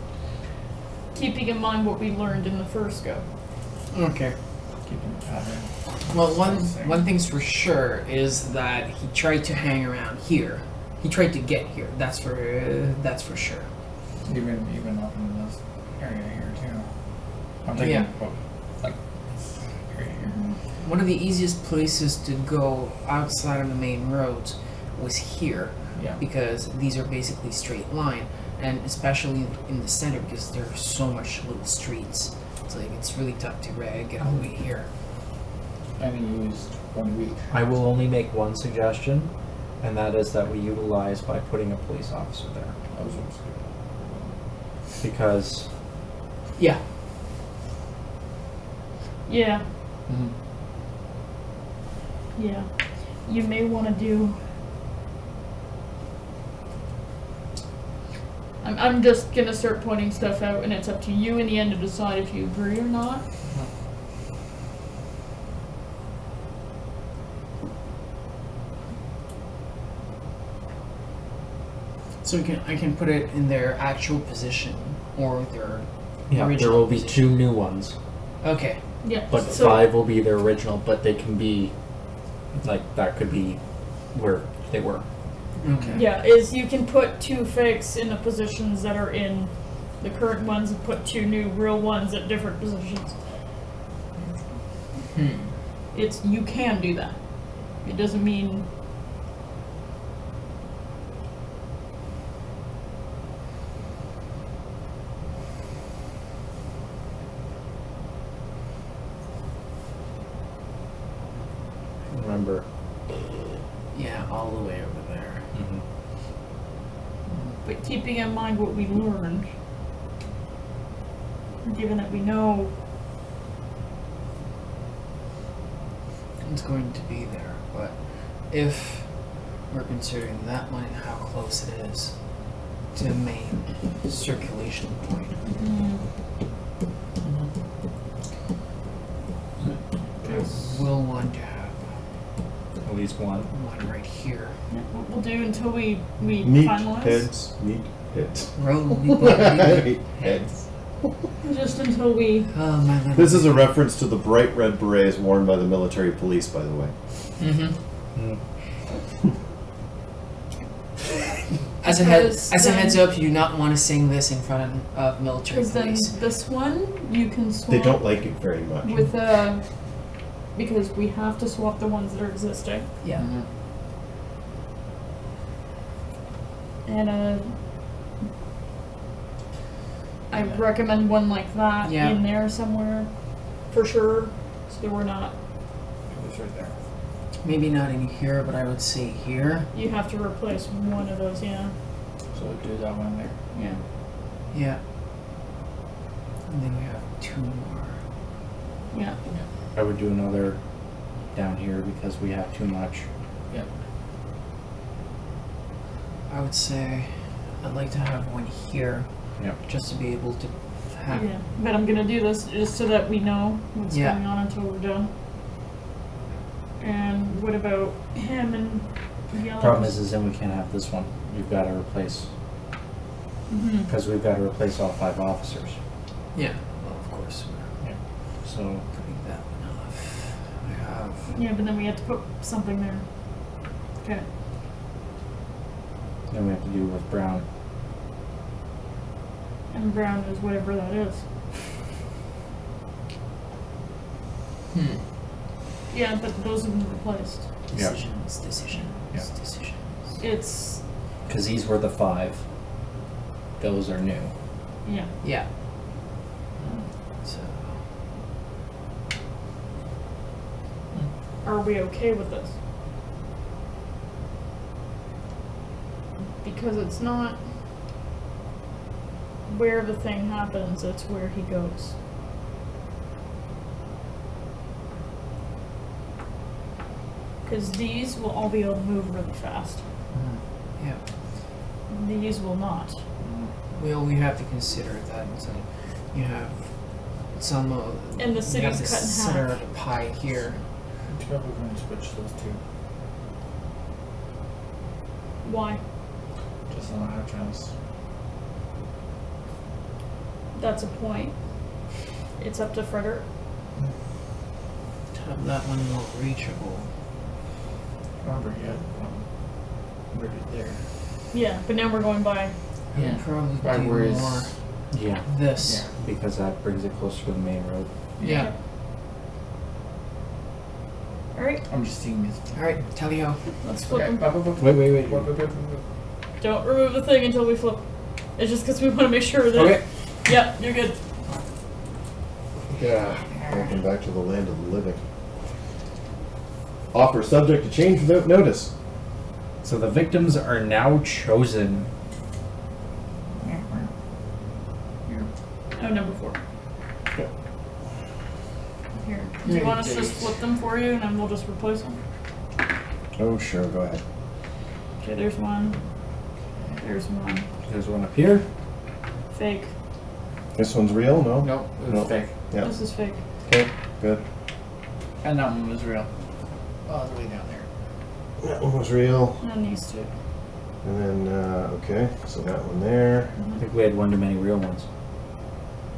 Keeping in mind what we learned in the first go. Okay. Keeping the pattern. Well, Same. one thing's for sure is that he tried to hang around here. He tried to get here. That's for sure. Even up in this area here too. I'm thinking Yeah. about, like area here. One of the easiest places to go outside of the main roads was here, Yeah. because these are basically straight line, and especially in the center because there are so much little streets. It's like it's really tough to get all the way here. And he used one week. I will only make one suggestion, and that is that we utilize by putting a police officer there. That was almost good. Because Yeah. Yeah. Mm-hmm. Yeah. You may want to do. I'm just gonna start pointing stuff out, and it's up to you in the end to decide if you agree or not. So I can put it in their actual position or their yeah, there original will be position. 2 new ones, Okay. Yeah. but so 5 will be their original. But they can be like that could be where they were. Okay. Yeah, is you can put 2 fakes in the positions that are in the current ones, and put 2 new real ones at different positions. You can do that. It doesn't mean. Remember. Yeah, all the way over there. Mm-hmm. But keeping in mind what we learned, given that we know It's going to be there, but if we're considering that one and how close it is to the main circulation point. We'll want to have At least one. one right here. what we'll do until we Meet finalize. heads. Meet heads. Roll Meet heads. Just until we. Oh, my little This is a reference to the bright red berets worn by the military police, by the way. Mm-hmm. Mm. As a Because heads then- up, you do not want to sing this in front of military Because then police. this one you can swap They don't like it very much. with because we have to swap the ones that are existing, Yeah. and I recommend one like that Yeah. in there somewhere, for sure, so that we're not. It was right there. Maybe not in here, but I would say here. You have to replace one of those, yeah. So we'll do that one there. Yeah. Yeah. And then we have 2 more. Yeah. I would do another down here because we have too much. Yeah. I would say I'd like to have one here. Yep. Just to be able to have. Yeah. But I'm gonna do this just so that we know what's Yeah. going on until we're done. And what about him and the others? Problem is then we can't have this one. We've got to replace Mhm. because we've got to replace all 5 officers. Yeah. Well, of course. We're So putting that one off. I have. Yeah, but then we have to put something there. Okay. then we have to do with Brown. And brown is whatever that is. Yeah, but those have been replaced. Yeah. Decisions. Yeah. Decisions. It's Because these were the 5. Those are new. yeah. Yeah. So. Are we okay with this? Because it's not where the thing happens, it's where he goes. Because these will all be able to move really fast. Yeah. These will not. Well, we have to consider that. So you have some. And the city's you have the cut in center half. of the pie here. It's probably going to switch those 2. Why? Just on a high chance. That's a point. It's up to Frederic. Have that one more reachable. Remember, you had right there. Yeah, but now we're going by. Yeah, probably Right, do whereas- more Yeah, this. Yeah. because that brings it closer to the main road. Yeah. Alright, I'm just seeing this. Alright, Talio. let's flip Okay. them. Wait. Don't remove the thing until we flip. It's just because we want to make sure that. Okay. Yep, you're good. Yeah. Welcome back to the land of the living. Offer subject to change without notice. So the victims are now chosen. Oh, number 4. Okay. Here. Do you want us to just flip them for you and then we'll just replace them? Oh, sure. Go ahead. Okay, there's one. There's one. There's one up here. Fake. This one's real? No? Nope, it was No. fake. Yeah. This is fake. Okay. Good. And that one was real. All the way down there. That one was real. And these two. And then, okay. So that one there. I think we had one too many real ones.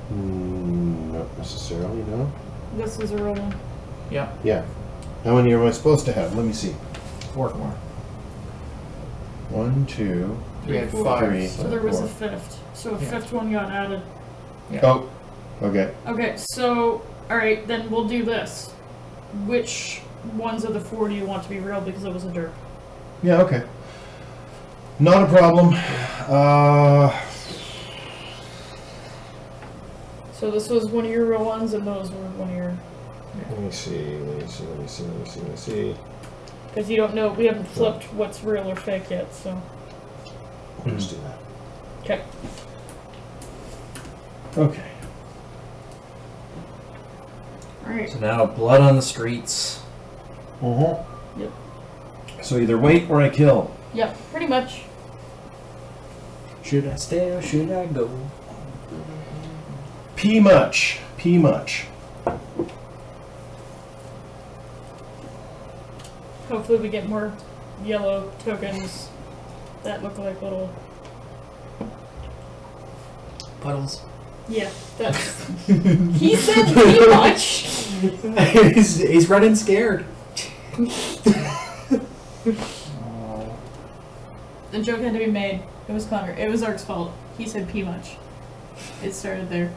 Not necessarily, no. This is a real one. Yeah. Yeah. How many am I supposed to have? Let me see. 4. 1, 2. We had 4. 5. Three. So there was a 4. 5th. So a Yeah. 5th one got added. Yeah. Oh. Okay. Okay, so, alright, then we'll do this. Which ones of the 4 do you want to be real because it was a derp? Yeah, okay. Not a problem. So this was one of your real ones and those were one of your... Let me see. Because you don't know, we haven't flipped what's real or fake yet, so... Let's do that. Okay. Okay. Alright. So now blood on the streets. Uh-huh. Yep. So either wait or I kill. Yep, pretty much. Should I stay or should I go? P much. P much. Hopefully we get more yellow tokens that look like little... Puddles. Yeah, that's... He said pretty much! he's running scared. The joke had to be made. It was Connor. It was Arc's fault. He said P much. It started there.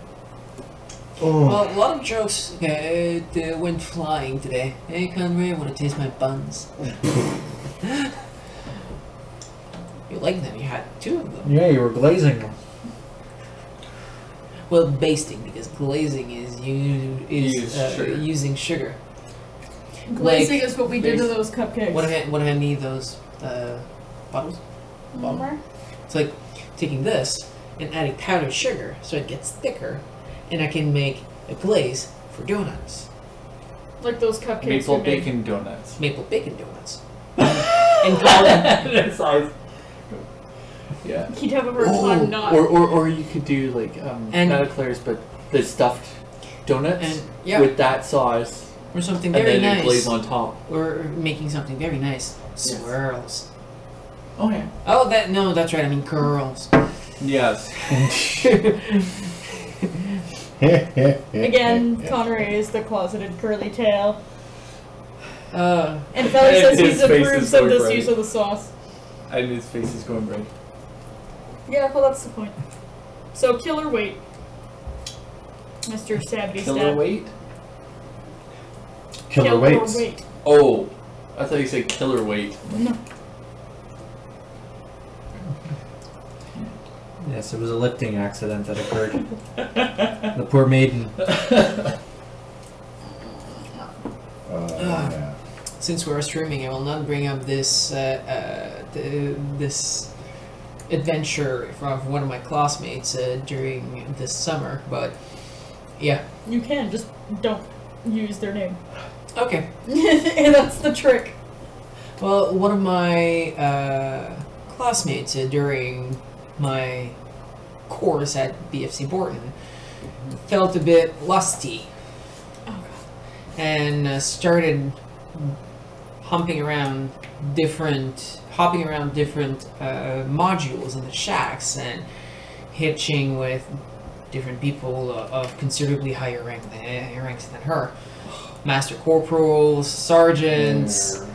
Oh. Well, a lot of jokes went flying today. Hey, Conway, I want to taste my buns. You like them? You had 2 of them. Yeah, you were glazing them. Well, basting, because glazing is Use sugar. using sugar. Glazing is what we did to base- those cupcakes. What if I need those bottles? Remember? It's like taking this and adding powdered sugar so it gets thicker, and I can make a glaze for donuts. Like those cupcakes Maple we made. bacon donuts. Maple bacon donuts. And call them. That sounds. Yeah. He'd have a hard time not. Or you could do like And- not eclairs, but the stuffed donuts And yeah, with that sauce, or something and very then nice. a glaze on top. Or making something very nice. Yes. Swirls. Oh yeah. Oh, that's right. I mean curls. Yes. Again, Conray is the closeted curly tail. Uh, And Felly says His he's face approves is of so this bright. use of the sauce. And his face is going red. Yeah, well that's the point. So killer weight. Mr. Stabby Killer Stab. weight? Killer weights. weight. Oh, I thought you said killer weight. No. Yes, it was a lifting accident that occurred. The poor maiden. Yeah. since we're streaming, I will not bring up this this adventure from one of my classmates during this summer, but yeah. You can, just don't use their name. Okay. And that's the trick. Well, one of my classmates during my course at BFC Borton felt a bit lusty and started hopping around different modules in the shacks and hitching with different people of considerably higher ranks than her. Master corporals, sergeants,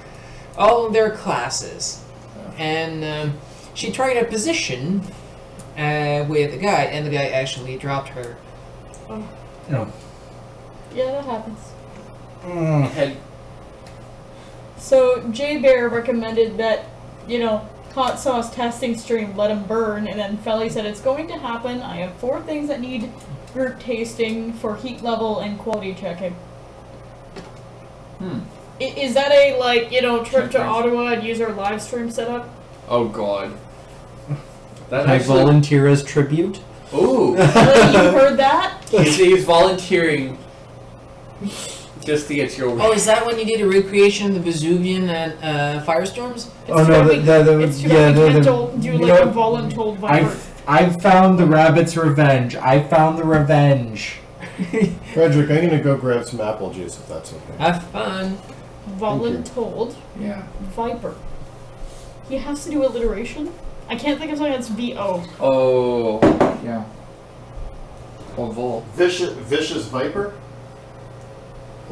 all of their classes. And she tried a position with the guy, and the guy actually dropped her. Oh. No. Yeah, that happens. Head. So Jay Bear recommended that, hot sauce testing stream let him burn, and then Felly said it's going to happen. I have 4 things that need group tasting for heat level and quality checking. Is that a trip to Ottawa and use our live stream setup? Oh God. That Can I volunteer as tribute? Ooh. You heard that? He's volunteering just to get you over. Oh, is that when you did a recreation of the Vesuvian and firestorms? Oh no, It's too bad we can't do like a voluntold viper. I've found the rabbit's revenge. I found the revenge. Frederick, I'm gonna go grab some apple juice if that's okay. Have fun. Voluntold Yeah. viper. He has to do alliteration? I can't think of something that's VO. Oh. Yeah. Or vol. Vicious viper?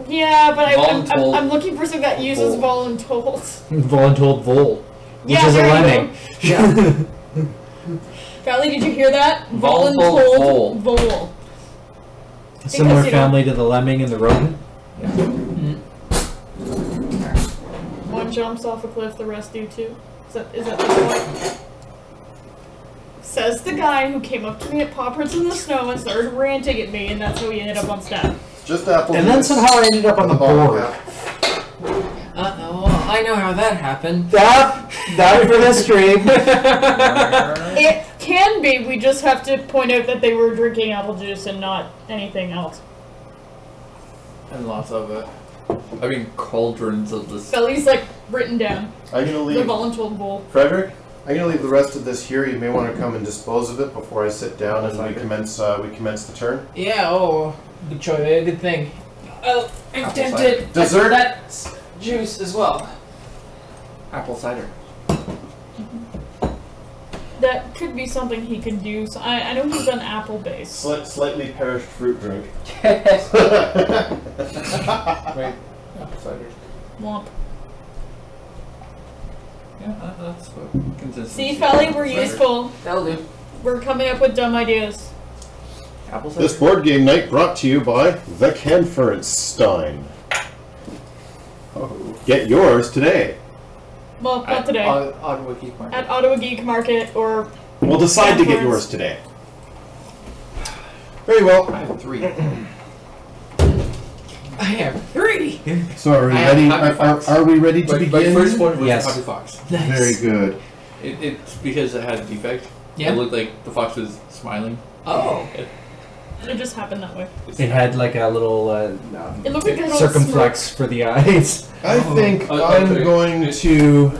Yeah, but Voluntold. I'm looking for something that uses voluntold. Voluntold vole, which Yeah, is a there you lemming. Yeah. Valley, did you hear that? Voluntold vole. Similar Because, family to the lemming and the rodent. One jumps off a cliff, the rest do too. Is that the point? Says the guy who came up to me at Paw Prints in the Snow and started ranting at me, and that's how he ended up on staff. Just apple And juice. then somehow I ended up on the board. Well, I know how that happened. That for the stream. It can be, we just have to point out that they were drinking apple juice and not anything else. And lots of it. I mean, cauldrons of this. Felly's like written down. I'm gonna The leave. voluntold bowl. Frederick, I'm gonna leave the rest of this here. You may want to come and dispose of it before I sit down and we commence the turn. Yeah, good choice, good thing. Oh, I'm Apple tempted. cider. Dessert? That's juice as well. Apple cider. That could be something he could do. So I know he's done apple based. Slightly perished fruit drink. Wait. Apple cider. Womp. Yeah, that's what consistency. See, Felly, we're Cider. useful. That'll do. We're coming up with dumb ideas. Apple cider. This board game night brought to you by the Canferenstein. Oh. Get yours today. Well, not today. Ottawa Geek Market. At Ottawa Geek Market or... We'll decide to get Canference. yours today. Very well. I have 3. I have 3. So are we I have ready? Happy Fox. Are we ready to My begin? first one was Yes. Happy Fox. Nice. Very good. It's because it had a defect. Yeah. It looked like the fox was smiling. Oh. It just happened that way. It had like a little It looked like a little circumflex for the eyes. I think I'm okay. going to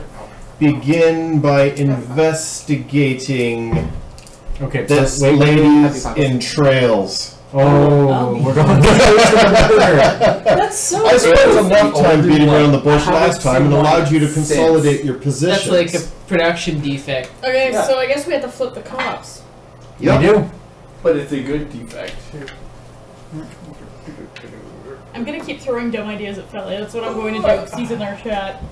begin by investigating Okay, this wait. lady's entrails. Oh, we're going straight to the murder. That's so I spent good. enough time beating around the bush I haven't last time and seen one allowed you to since. consolidate your positions. That's like a production defect. Okay, Yeah. so I guess we have to flip the cops. You do. But it's a good defect. I'm gonna keep throwing dumb ideas at Felly. That's what I'm going to do because he's in our chat.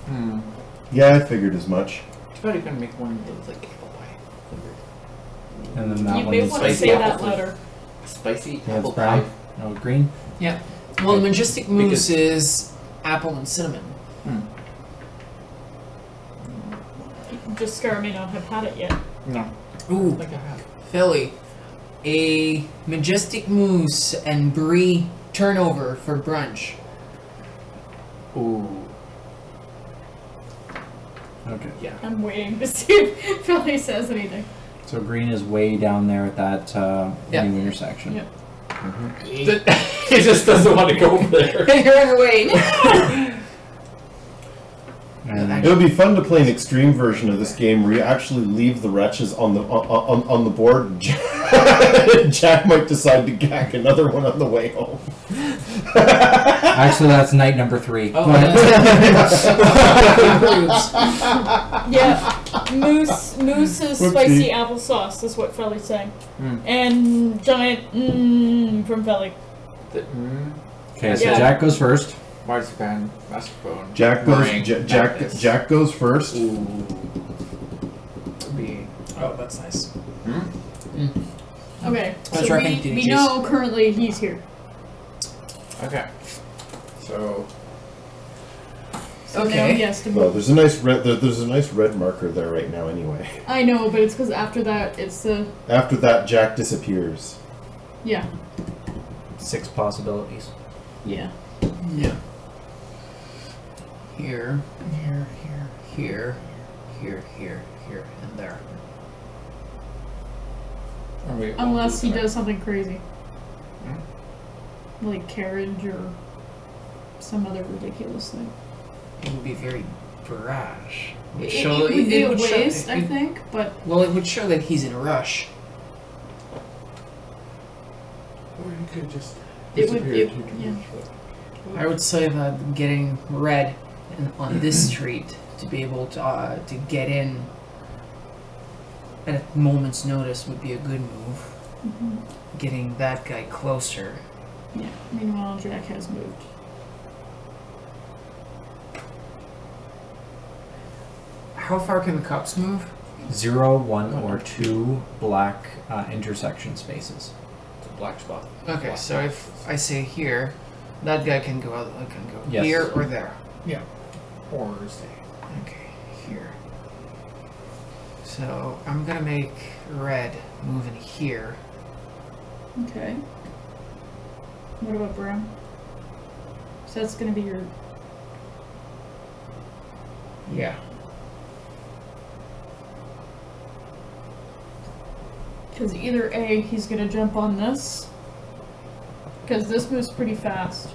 Yeah, I figured as much. Too bad you couldn't make one that was like apple pie flavored. And then that You one may is want to spicy say apple that flavor. louder. Spicy yeah, it's apple brown. pie. No, green. Yeah. Well, the majestic mousse Because- is apple and cinnamon. Just Scar may not have had it yet. No. Ooh, Like I have. Philly. A majestic mousse and brie turnover for brunch. Ooh. Okay. Yeah. I'm waiting to see if Felly says anything. So green is way down there at that Yeah. new intersection. Yep. He just doesn't want to go over there. Run away. And It would be fun to play an extreme version of this game where you actually leave the wretches on the board. Jack might decide to gag another one on the way home. actually, that's night number 3. Oh, But- Yeah. Moose is Whoopsie. spicy applesauce, is what Felly's saying. And giant from Felly. Okay, so Yeah. Jack goes first. Marzipan, mascarpone. Jack goes. meringue, madness. Jack goes first. Ooh. Could be. Oh, that's nice. Okay, That's so right, thank you, we Cheese. know currently he's here. Okay. So. So now Okay. he has to Well, move. there's a nice red. There's a nice red marker there right now. Anyway, I know, but it's because after that, it's the after that, Jack disappears. yeah. 6 possibilities. Yeah. Yeah. Here, here, and there. Or we won't Unless do he that. does something crazy. Like carriage or some other ridiculous thing. It would be very brash. It, Would it show- would be a would show- waste, I it- think, but Well, it would show that he's in a rush. Or you could just. it would. disappear It, too yeah. much, I would say that getting red on this street to be able to get in at a moment's notice would be a good move. Mhm. Getting that guy closer. Yeah. Meanwhile, Jack has moved. How far can the cops move? 0, 1, or 2 black intersection spaces. It's a black spot. Okay, Black so if I say here, that guy can go Yes. here or there. Or stay. Okay, here. So I'm gonna make red move in here. Okay. What about brown? So that's gonna be your. Yeah. Because either A, he's gonna jump on this. Because this moves pretty fast.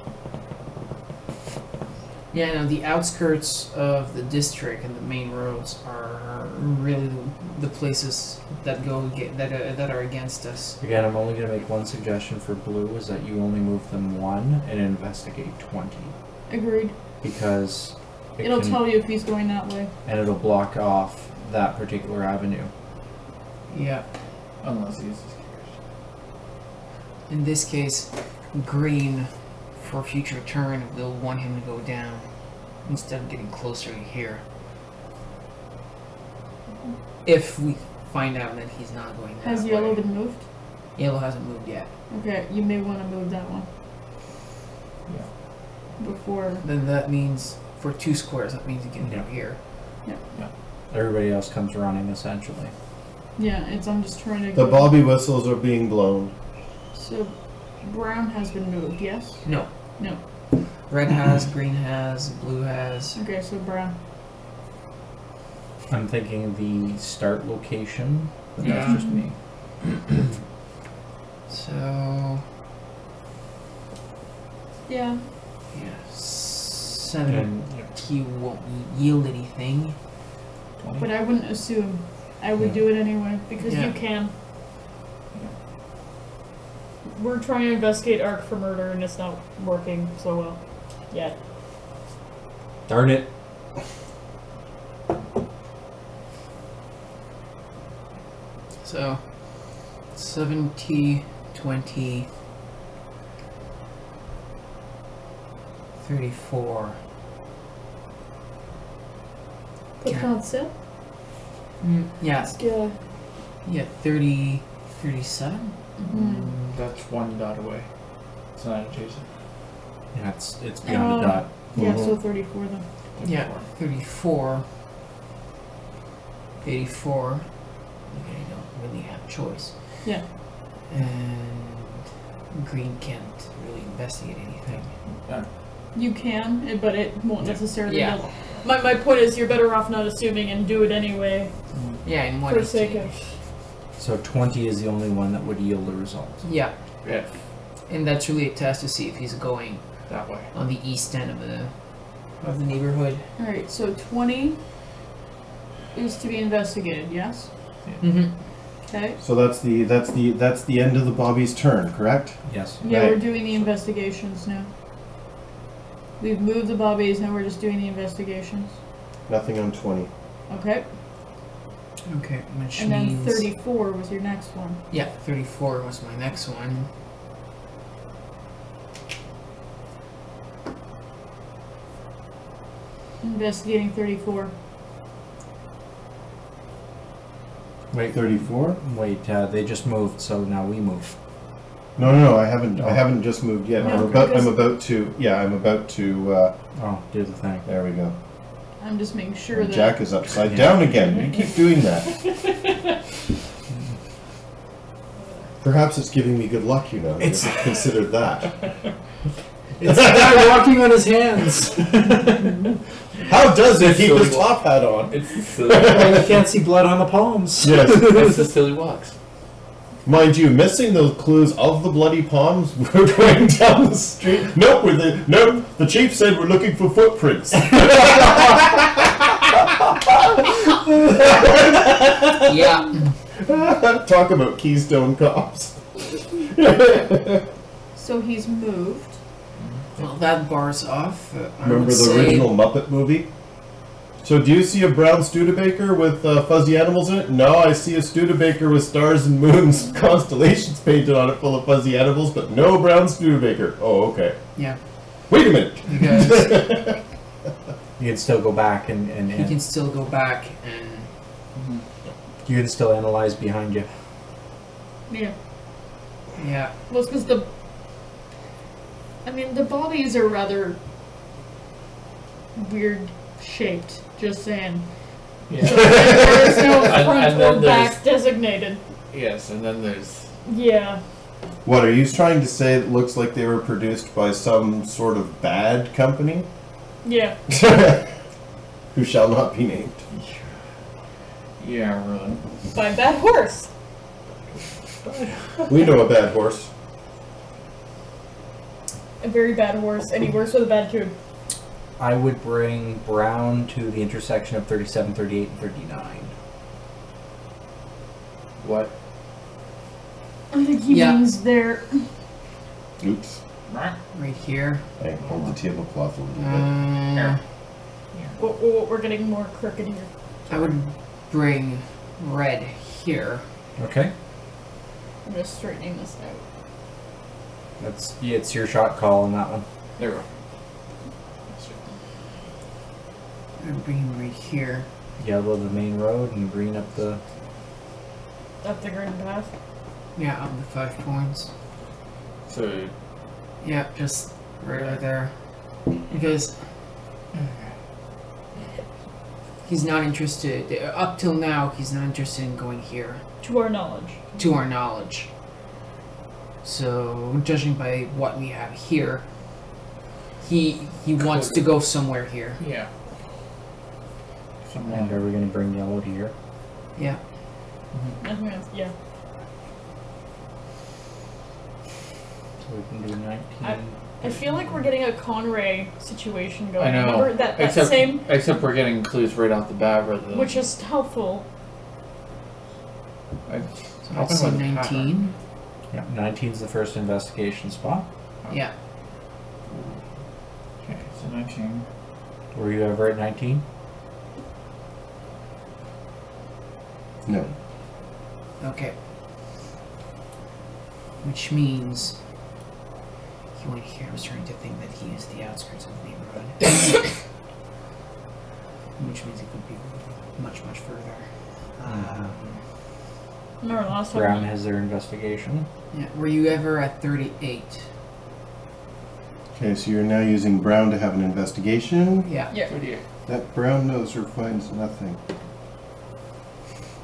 Yeah, no, the outskirts of the district and the main roads are really the places that that are against us. Again, I'm only going to make one suggestion for blue, is that you only move them 1 and investigate 20. Agreed. Because It'll tell you if he's going that way. and it'll block off that particular avenue. Yeah. Unless he uses In this case, green for future turn will want him to go down instead of getting closer to here. If we find out that he's not going that Has way. yellow been moved? Yellow hasn't moved yet. Okay, you may want to move that one. Yeah. Before. Then that means for 2 squares, that means he can go Yeah. here. Everybody else comes running, essentially. Yeah, I'm just trying to. The Bobby whistles are being blown. So, brown has been moved, yes? No. No. Red has, green has, blue has. Okay, so brown. I'm thinking the start location, but Yeah. that's just me. So Yeah. yeah, 7. And, He won't yield anything. But I wouldn't assume. I would do it anyway, because Yeah. you can. We're trying to investigate Arc for murder, and it's not working so well yet. darn it. So 70, 20, 34. Put Yeah. that set? Yeah, Yeah. yeah, 30, 37? That's 1 dot away. It's not adjacent. Yeah, it's beyond a dot. Yeah, so 34 then. Yeah, 34. 84. Okay, you don't really have a choice. Yeah. And green can't really investigate anything. You can, but it won't necessarily Yeah. help. My point is, you're better off not assuming and do it anyway, Yeah, in one for sake of. So 20 is the only one that would yield a result. Yeah, If and that's really a test to see if he's going that way. on the east end of the neighborhood. Alright, so 20 is to be investigated, yes? Mm-hmm. Okay. So that's the end of the Bobby's turn, correct? Yes. Yeah, Right. we're doing the investigations now. We've moved the bobbies, now we're just doing the investigations. Nothing on 20. Okay. Okay, which And then means 34 was your next one. yeah, 34 was my next one. Investigating 34. Wait, 34? wait. They just moved, so now we move. No, I haven't. I haven't just moved yet. No, I'm about to. Yeah, I'm about to. Oh, do the thing. There we go. I'm just making sure And that Jack is upside down again. You keep doing that. Perhaps it's giving me good luck, you know. It's- Consider that. It's the guy walking on his hands. How does it keep Silly his top hat on? It's the silly. Well, you can't see blood on the palms. Yes. It's the silly walks. Mind you, missing the clues of the bloody palms, we're going down the street. Nope, the chief said we're looking for footprints. Yeah. Talk about Keystone Cops. so he's moved. Well, that bar's off. I Remember would the say, original Muppet movie? So do you see a brown Studebaker with fuzzy animals in it? No, I see a Studebaker with stars and moons, constellations painted on it full of fuzzy animals, but no brown Studebaker. Oh, okay. Yeah. Wait a minute. Because You can still go back and you can still go back and you can still analyze behind you. Yeah. yeah. Well, it's because the bodies are rather weird shaped. Just saying. Yeah. So there is no And front then or back designated. Yes, and then there's Yeah. What, are you trying to say it looks like they were produced by some sort of bad company? Yeah. Who shall not be named. yeah, really. By Bad Horse. We know a bad horse. A very bad horse, and he works with a bad dude. I would bring Brown to the intersection of 37, 38, and 39. What? I think he Yeah. means there. Oops. Right here. I hold the tablecloth a little bit. We're getting more crooked here. I would bring red here. Okay. I'm just straightening this out. It's your shot call on that one. There we go. I would bring him right here. Yellow the main road and green up the. Up the green path. Yeah, up the 5 points. So Yeah, just right over there. Because he's not interested. Up till now, he's not interested in going here. To our knowledge. To our knowledge. So, judging by what we have here, he wants to go somewhere here. yeah. And are we going to bring yellow to here? Yeah. I think that's, yeah. So we can do 19. I feel like we're getting a Conray situation going. I know. Remember that except, same, except we're getting clues right off the bat rather than. which is helpful. I, So I'd say 19. Yeah, 19 is the first investigation spot. Yeah. Okay, so 19. Were you ever at 19? No. Okay. Which means he went here. I was trying to think that he is the outskirts of the neighborhood. Which means it could be much, much further. Remember last time? Brown has their investigation. Yeah. Were you ever at 38? Okay, so you're now using Brown to have an investigation. Yeah. Yeah. 38. That Brown knows or finds nothing.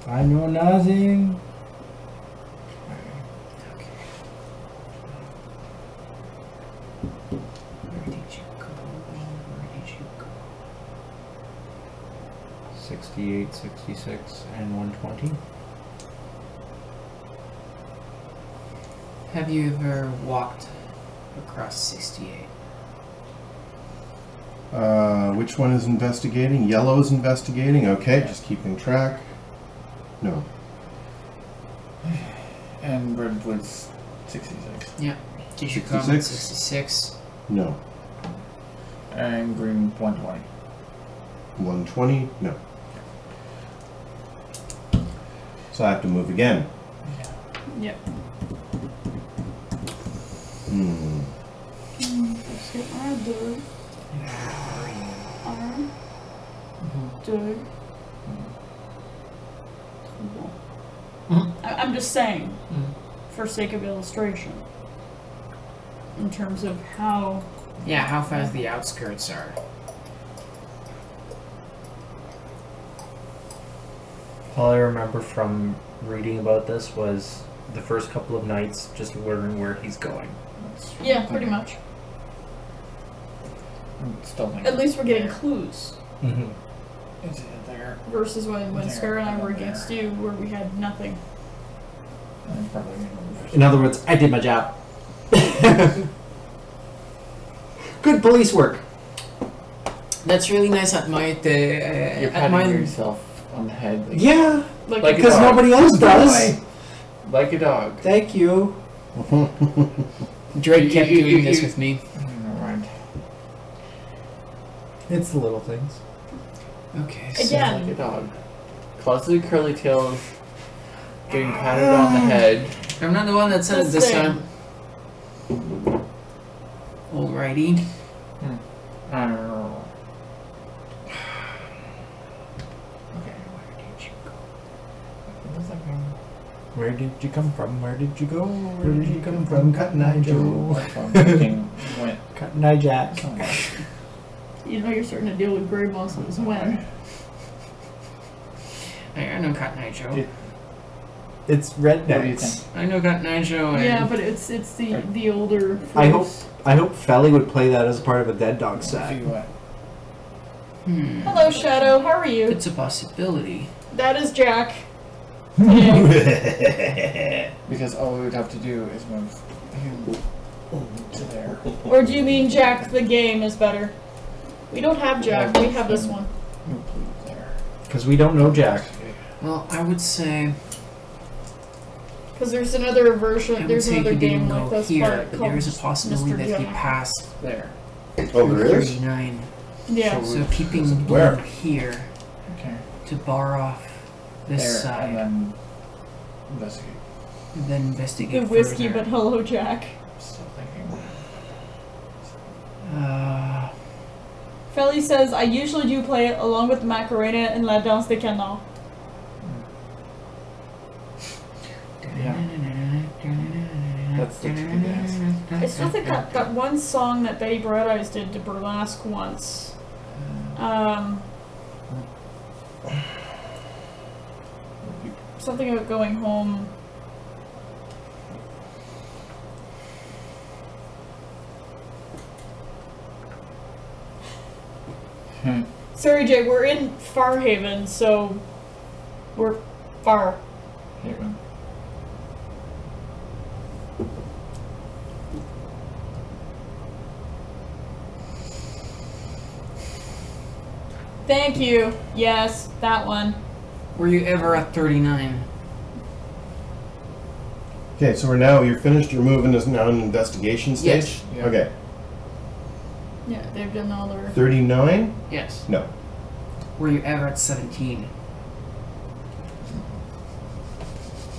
I know nothing. Okay. Where did you go? Where did you go? 68, 66, and 120. Have you ever walked across 68? Which one is investigating? Yellow is investigating. Okay, just keeping track. No. And red was 66. Yeah. Did you come at 66? 66? No. And green 120. 120? No. So I have to move again. Yep. Let's get our dude. Arm. Dude. I'm just saying, for sake of illustration, in terms of how. Yeah, how fast the outskirts are. All I remember from reading about this was the first couple of nights just wondering where he's going. Yeah, pretty much. I'm still thinking. At least we're getting clues. Is it there? Versus when There, Scar and I were there. against you, where we had nothing. I'm probably gonna move. In other words, I did my job. Good police work. That's really nice at my You're patting yourself on the head. Yeah, Like Like because a dog. nobody else does. Like a dog. Thank you. Drake kept doing this with me. Alright. It's the little things. Okay, so Again. Like a dog. Closeted curly tails. Getting patted on the head. I'm not the one that said it Let's this see. time. Alrighty. I don't know. Okay, where did you go? Where did you come from? Where did you go? Where did you come from? Cotton Eye Joe. I'm thinking went Cotton Eye Jack. somewhere. You know you're starting to deal with gray muscles when. I know Cotton Eye Joe. Did- It's What do you rednecks. think? I know Cotton Eye Joe. And Yeah, but it's the older. I hope folks. Felly would play that as part of a Dead Dog See set. what? Hello, Shadow. How are you? It's a possibility. That is Jack. Yeah. Because all we would have to do is move him to there. Or do you mean Jack the game is better? We don't have Jack. We have this one. Move there. Because we don't know Jack. Well, I would say Because there's another I version. would There's say another he didn't game go like this here, part but called there is a possibility Mr. that he Jack. passed There. Oh, there is? 39. Yeah. So keeping Where? blue here Okay. to bar off this There, side, and then investigate. and then investigate The whiskey, further. but hello, Jack. Still thinking. Felly says, I usually do play it along with the Macarena and La Danse des Canards. That's the dance. I still think that one song that Betty Bright Eyes did to Burlesque once. Something about going home. Sorry, Jay, we're in Farhaven, so we're far. Haven. Thank you. Yes, that one. Were you ever at 39? Okay, so you're finished, your movement is now in investigation stage? Yes. Yeah. Okay. Yeah, they've done all their. 39? Yes. No. Were you ever at 17?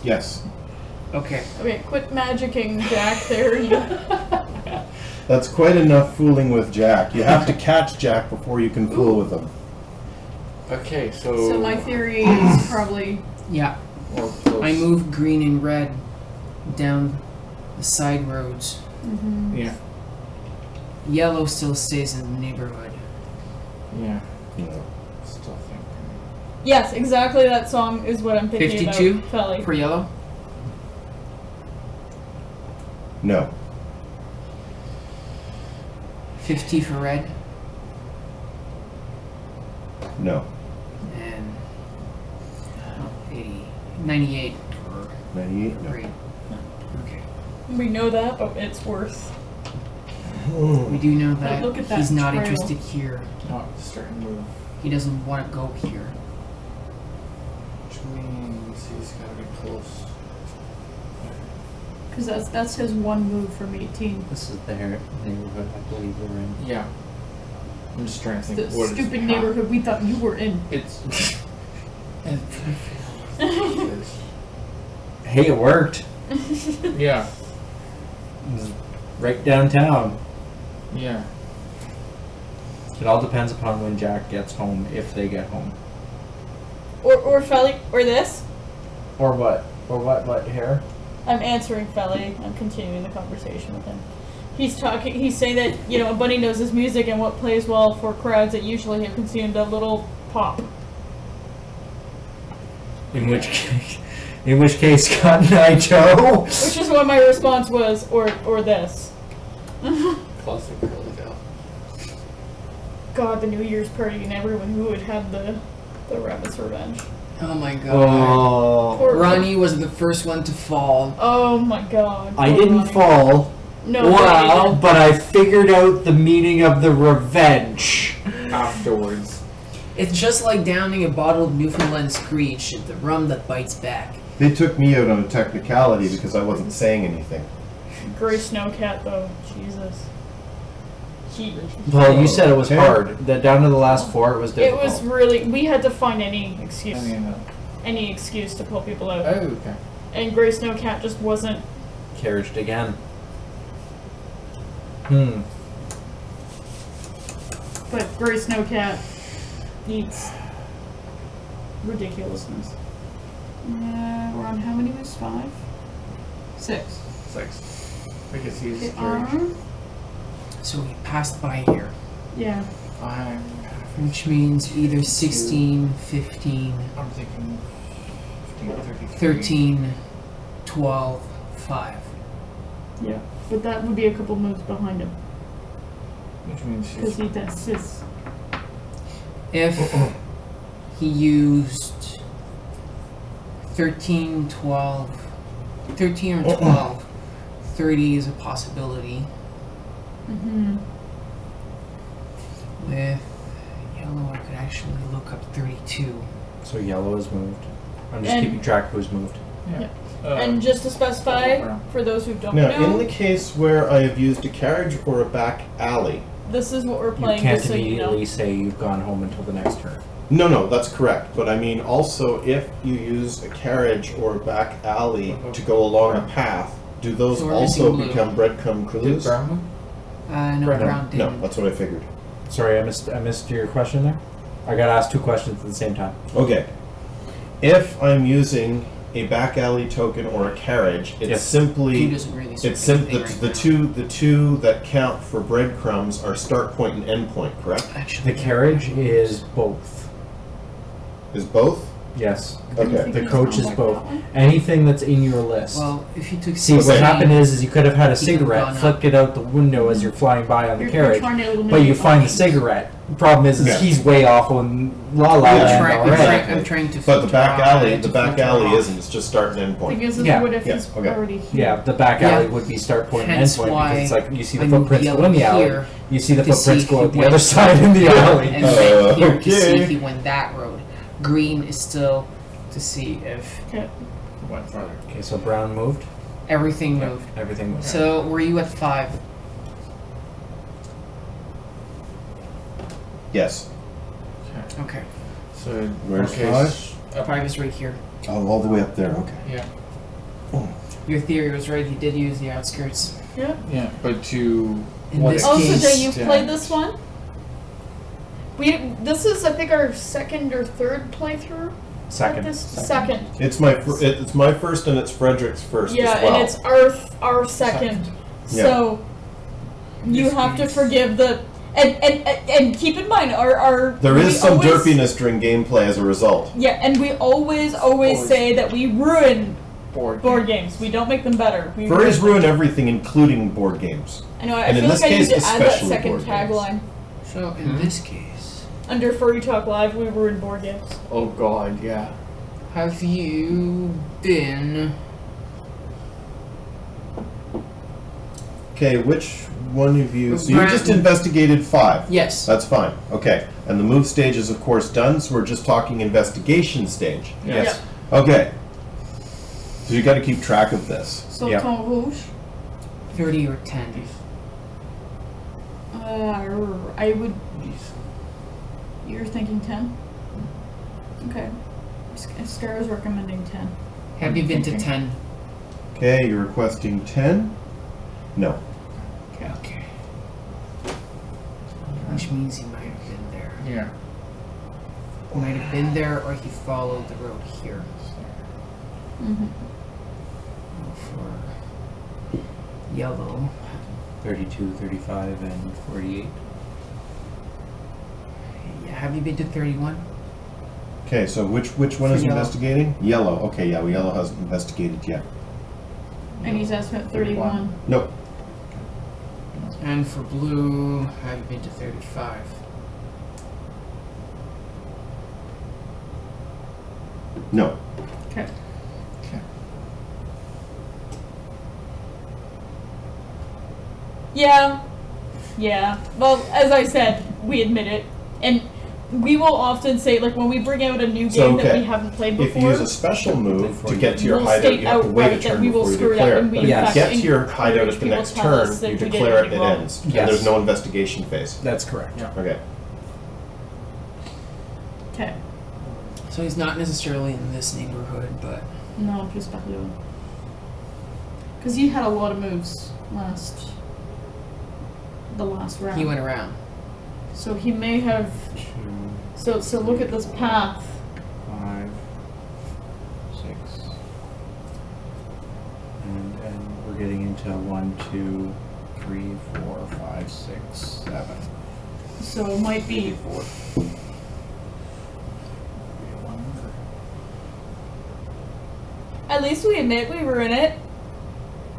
Yes. Okay. Okay, quit magicking Jack there. You... That's quite enough fooling with Jack. You have to catch Jack before you can fool with him. Okay, so. So my theory is probably. Yeah. Or close. I moved green and red down the side roads. Yeah. Yellow still stays in the neighborhood. Yeah. No. Still thinking. Yes, exactly that song is what I'm thinking 52 about. Felly. For yellow? No. 50 for red? No. And 80, 98 for 98? No. green. Okay. We know that, but it's worth. We do know that look at that he's not trail. interested here. Not starting to move. He doesn't want to go here. Which means he's gotta be close. Because that's his one move from 18. This is the neighborhood I believe we're in. Yeah. I'm just trying to think The what is stupid past- neighborhood we thought you were in. It's. It is. Hey, it worked. Yeah. It was right downtown. Yeah. It all depends upon when Jack gets home, if they get home. Or Felly, or this. Or what? Or what here? I'm answering Felly. I'm continuing the conversation with him. He's talking. He's saying that a bunny knows his music and what plays well for crowds that usually have consumed a little pop. In which case, Cotton Eye Joe. Which is what my response was, or this. Classic curly gal. God, the New Year's party and everyone who had the rabbit's revenge. Oh my god. Oh. Poor Ronnie was the first one to fall. Oh my god. I Poor didn't Ronnie. fall. No. Wow, but I figured out the meaning of the revenge. Afterwards. It's just like downing a bottle of Newfoundland Screech, the rum that bites back. They took me out on a technicality because I wasn't saying anything. Gray Snowcat though, Jesus. Well, you said it was Okay. hard. That down to the last 4, it was It difficult. was really. We had to find any I excuse, mean, any excuse to pull people out, oh, okay. and Gray Snowcat just wasn't. Carriaged again. But Gray Snowcat needs ridiculousness. We're on how many moves? 5? 6. 6. I guess he's Okay, carriage. So he passed by here. Yeah. I'm Which means either 16, 15, thinking 15, 33. 13, 12, 5. Yeah. But that would be a couple moves behind him Which means because she's he assists. If he used 13, 12, 13 or 12, 30 is a possibility. Mm-hmm. With yellow, I could actually look up 32. So yellow is moved. I'm just And- keeping track of who's moved. yeah. And just to specify, for those who don't Now, know, in the case where I have used a carriage or a back alley, this is what we're You playing. can't Just so you immediately know. say you've gone home until the next turn. no, that's correct. But I mean, also, if you use a carriage or a back alley to go along a path, do those So we're also missing blue. become breadcrumb Did clues? Brown move? No, Brown. Brown No, didn't. that's what I figured. Sorry, I missed your question there. I got asked 2 questions at the same time. Okay. If I'm using a back alley token or a carriage, it's Yes. He simply doesn't really it's say anything the right the two that count for breadcrumbs are start point and end point, correct? now. Actually, The carriage is both. Is both? Yes. Okay. The coach is both. Anything that's in your list. Well, if you took See, what 16, happened is you could have had a He could've cigarette, gone up. flicked it out the window as you're flying by on the You're carriage, trying to eliminate but you find the options. cigarette. The problem is Yeah. he's way off on La La Yeah. Land I'm already. trying to. But the back filter alley, out- the to back filter alley off. isn't. It's just start and end point. Because of Yeah. what if Yeah, he's okay. already here? Yeah, the back Yeah. alley would be start point and end Hence point because why it's like you see the I moved footprints the go in the yellow alley, here you see the to see footprints if go he out the went other side in the alley. And red here to see okay. if he went that road. Green is still to see if Okay. Went farther. Okay, so Brown moved. everything moved. Everything moved. So were you at 5? Yes. Okay. So, Where's okay, 5? 5 is right here. Oh, all the way up there. Okay. Yeah. Your theory was right. He did use the outskirts. Yeah. Yeah, but to In what this Oh, so case, Jay, you've yeah. played this one? This is, I think, our second or third playthrough. At Second. this second. It's it's my first and it's Frederick's first Yeah, as well. and it's our second. Yeah. So you This have to means- forgive the and keep in mind our There we is some always- derpiness during gameplay as a result. Yeah, and we always Always. say that we ruin board board games. We don't make them better. We Furries ruin everything, including board games. I know. I and in feel this like I need case, to add that especially second board games. tagline. So in this case, Under Furry Talk Live, we ruin board games. Oh god, yeah. have you been? Okay, which one of you? So you Brand- just investigated 5. Yes. That's fine. Okay. And the move stage is, of course, done, so we're just talking investigation stage. Yes. Okay. So you got to keep track of this. So Yeah. Ton Rouge. 30 or 10. I would. You're thinking 10? Okay. Scar is recommending 10. Have you been to 10? Okay, you're requesting 10? No. Okay. Which means he might have been there. Yeah. He might have been there, or he followed the road here. Mm-hmm. For yellow. 32, 35, and 48. Yeah, have you been to 31? Okay, so which one For is yellow. investigating? Yellow. Okay, yeah, well, yellow hasn't investigated yet. And he's estimate 31. Nope. And for blue, have you been to 35? No. Okay. Okay. Yeah. Yeah. Well, as I said, we admit it. And we will often say, like, when we bring out a new game So, that okay. we haven't played If before, you use a special move to get to your we'll hideout, state you have to wait a outright that turn we will before you screw it up declare and it. we But if in you fact get to your hideout at the people next tell turn, us that you we did declare it, it it wrong. ends. Yes. And there's no investigation phase. That's correct. Yeah. Okay. okay. So he's not necessarily in this neighborhood, but No, just back blue. Because he had a lot of moves the last round. he went around. So he may have. 2, So look at this path. 5, 6. And we're getting into 1, 2, 3, 4, 5, 6, 7. So it might be. At least we admit we were in it.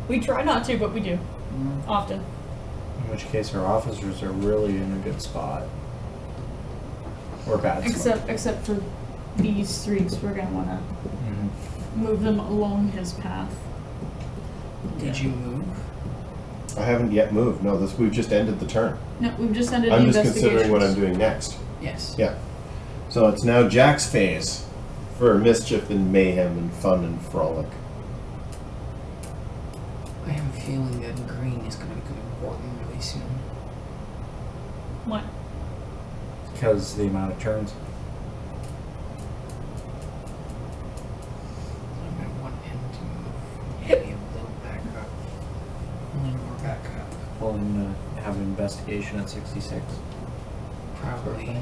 We try not to, but we do. Often. In which case our officers are really in a good spot. Or bad spot. Except for these three, because we're going to want to move them along his path. Did you move? I haven't yet moved. No, we've just ended the turn. No, we've just ended I'm the just considering what I'm investigations. doing next. Yes. Yeah. So it's now Jack's phase for mischief and mayhem and fun and frolic. I have a feeling that green is going to become important really soon. What? Because the amount of turns. I'm going to want him to move maybe a little back up. A little more back up. Well, and have an investigation at 66. Probably.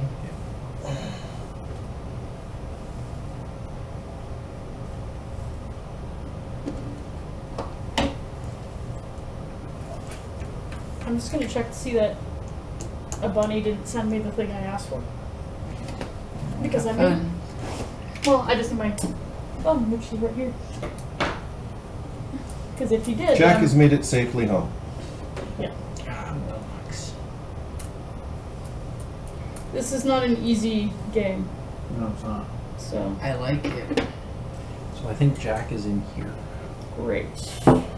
I'm just going to check to see that a bunny didn't send me the thing I asked for. Because I mean, well, I just need my thumb, which is right here. Because if you did, Jack then- has made it safely home. Yeah. Ah, box. This is not an easy game, No, it's not. so I like it. So I think Jack is in here. great.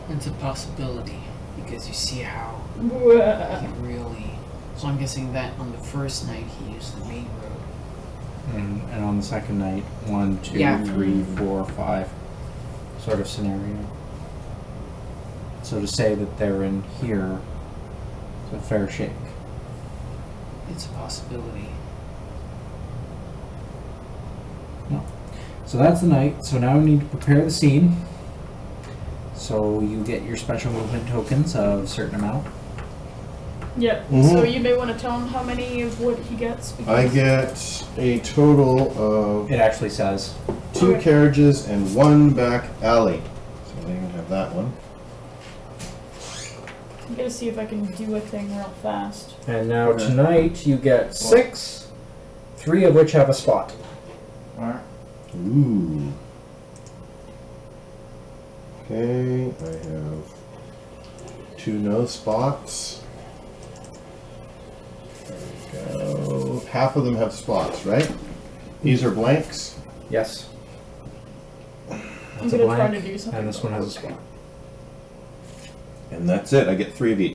It's a possibility because you see how Bwah. he really. So I'm guessing that on the first night he used the main road. And on the second night, 1, 2, Yeah. 3, 4, 5 sort of scenario. So to say that they're in here is a fair shake. It's a possibility. So that's the night. So now we need to prepare the scene. So you get your special movement tokens of a certain amount. Yep. Mhm. So you may want to tell him how many of what he gets. I get a total of It actually says 2 Okay. carriages and 1 back alley. So they can have that one. I'm gonna see if I can do a thing real fast. And now Okay. tonight you get 6, 3 of which have a spot. Alright. Ooh. Okay, I have 2 no spots. There we go. Half of them have spots, right? These are blanks. Yes. I'm That's a gonna try blank, to do something. and this one has a spot. And that's it. I get 3 of each.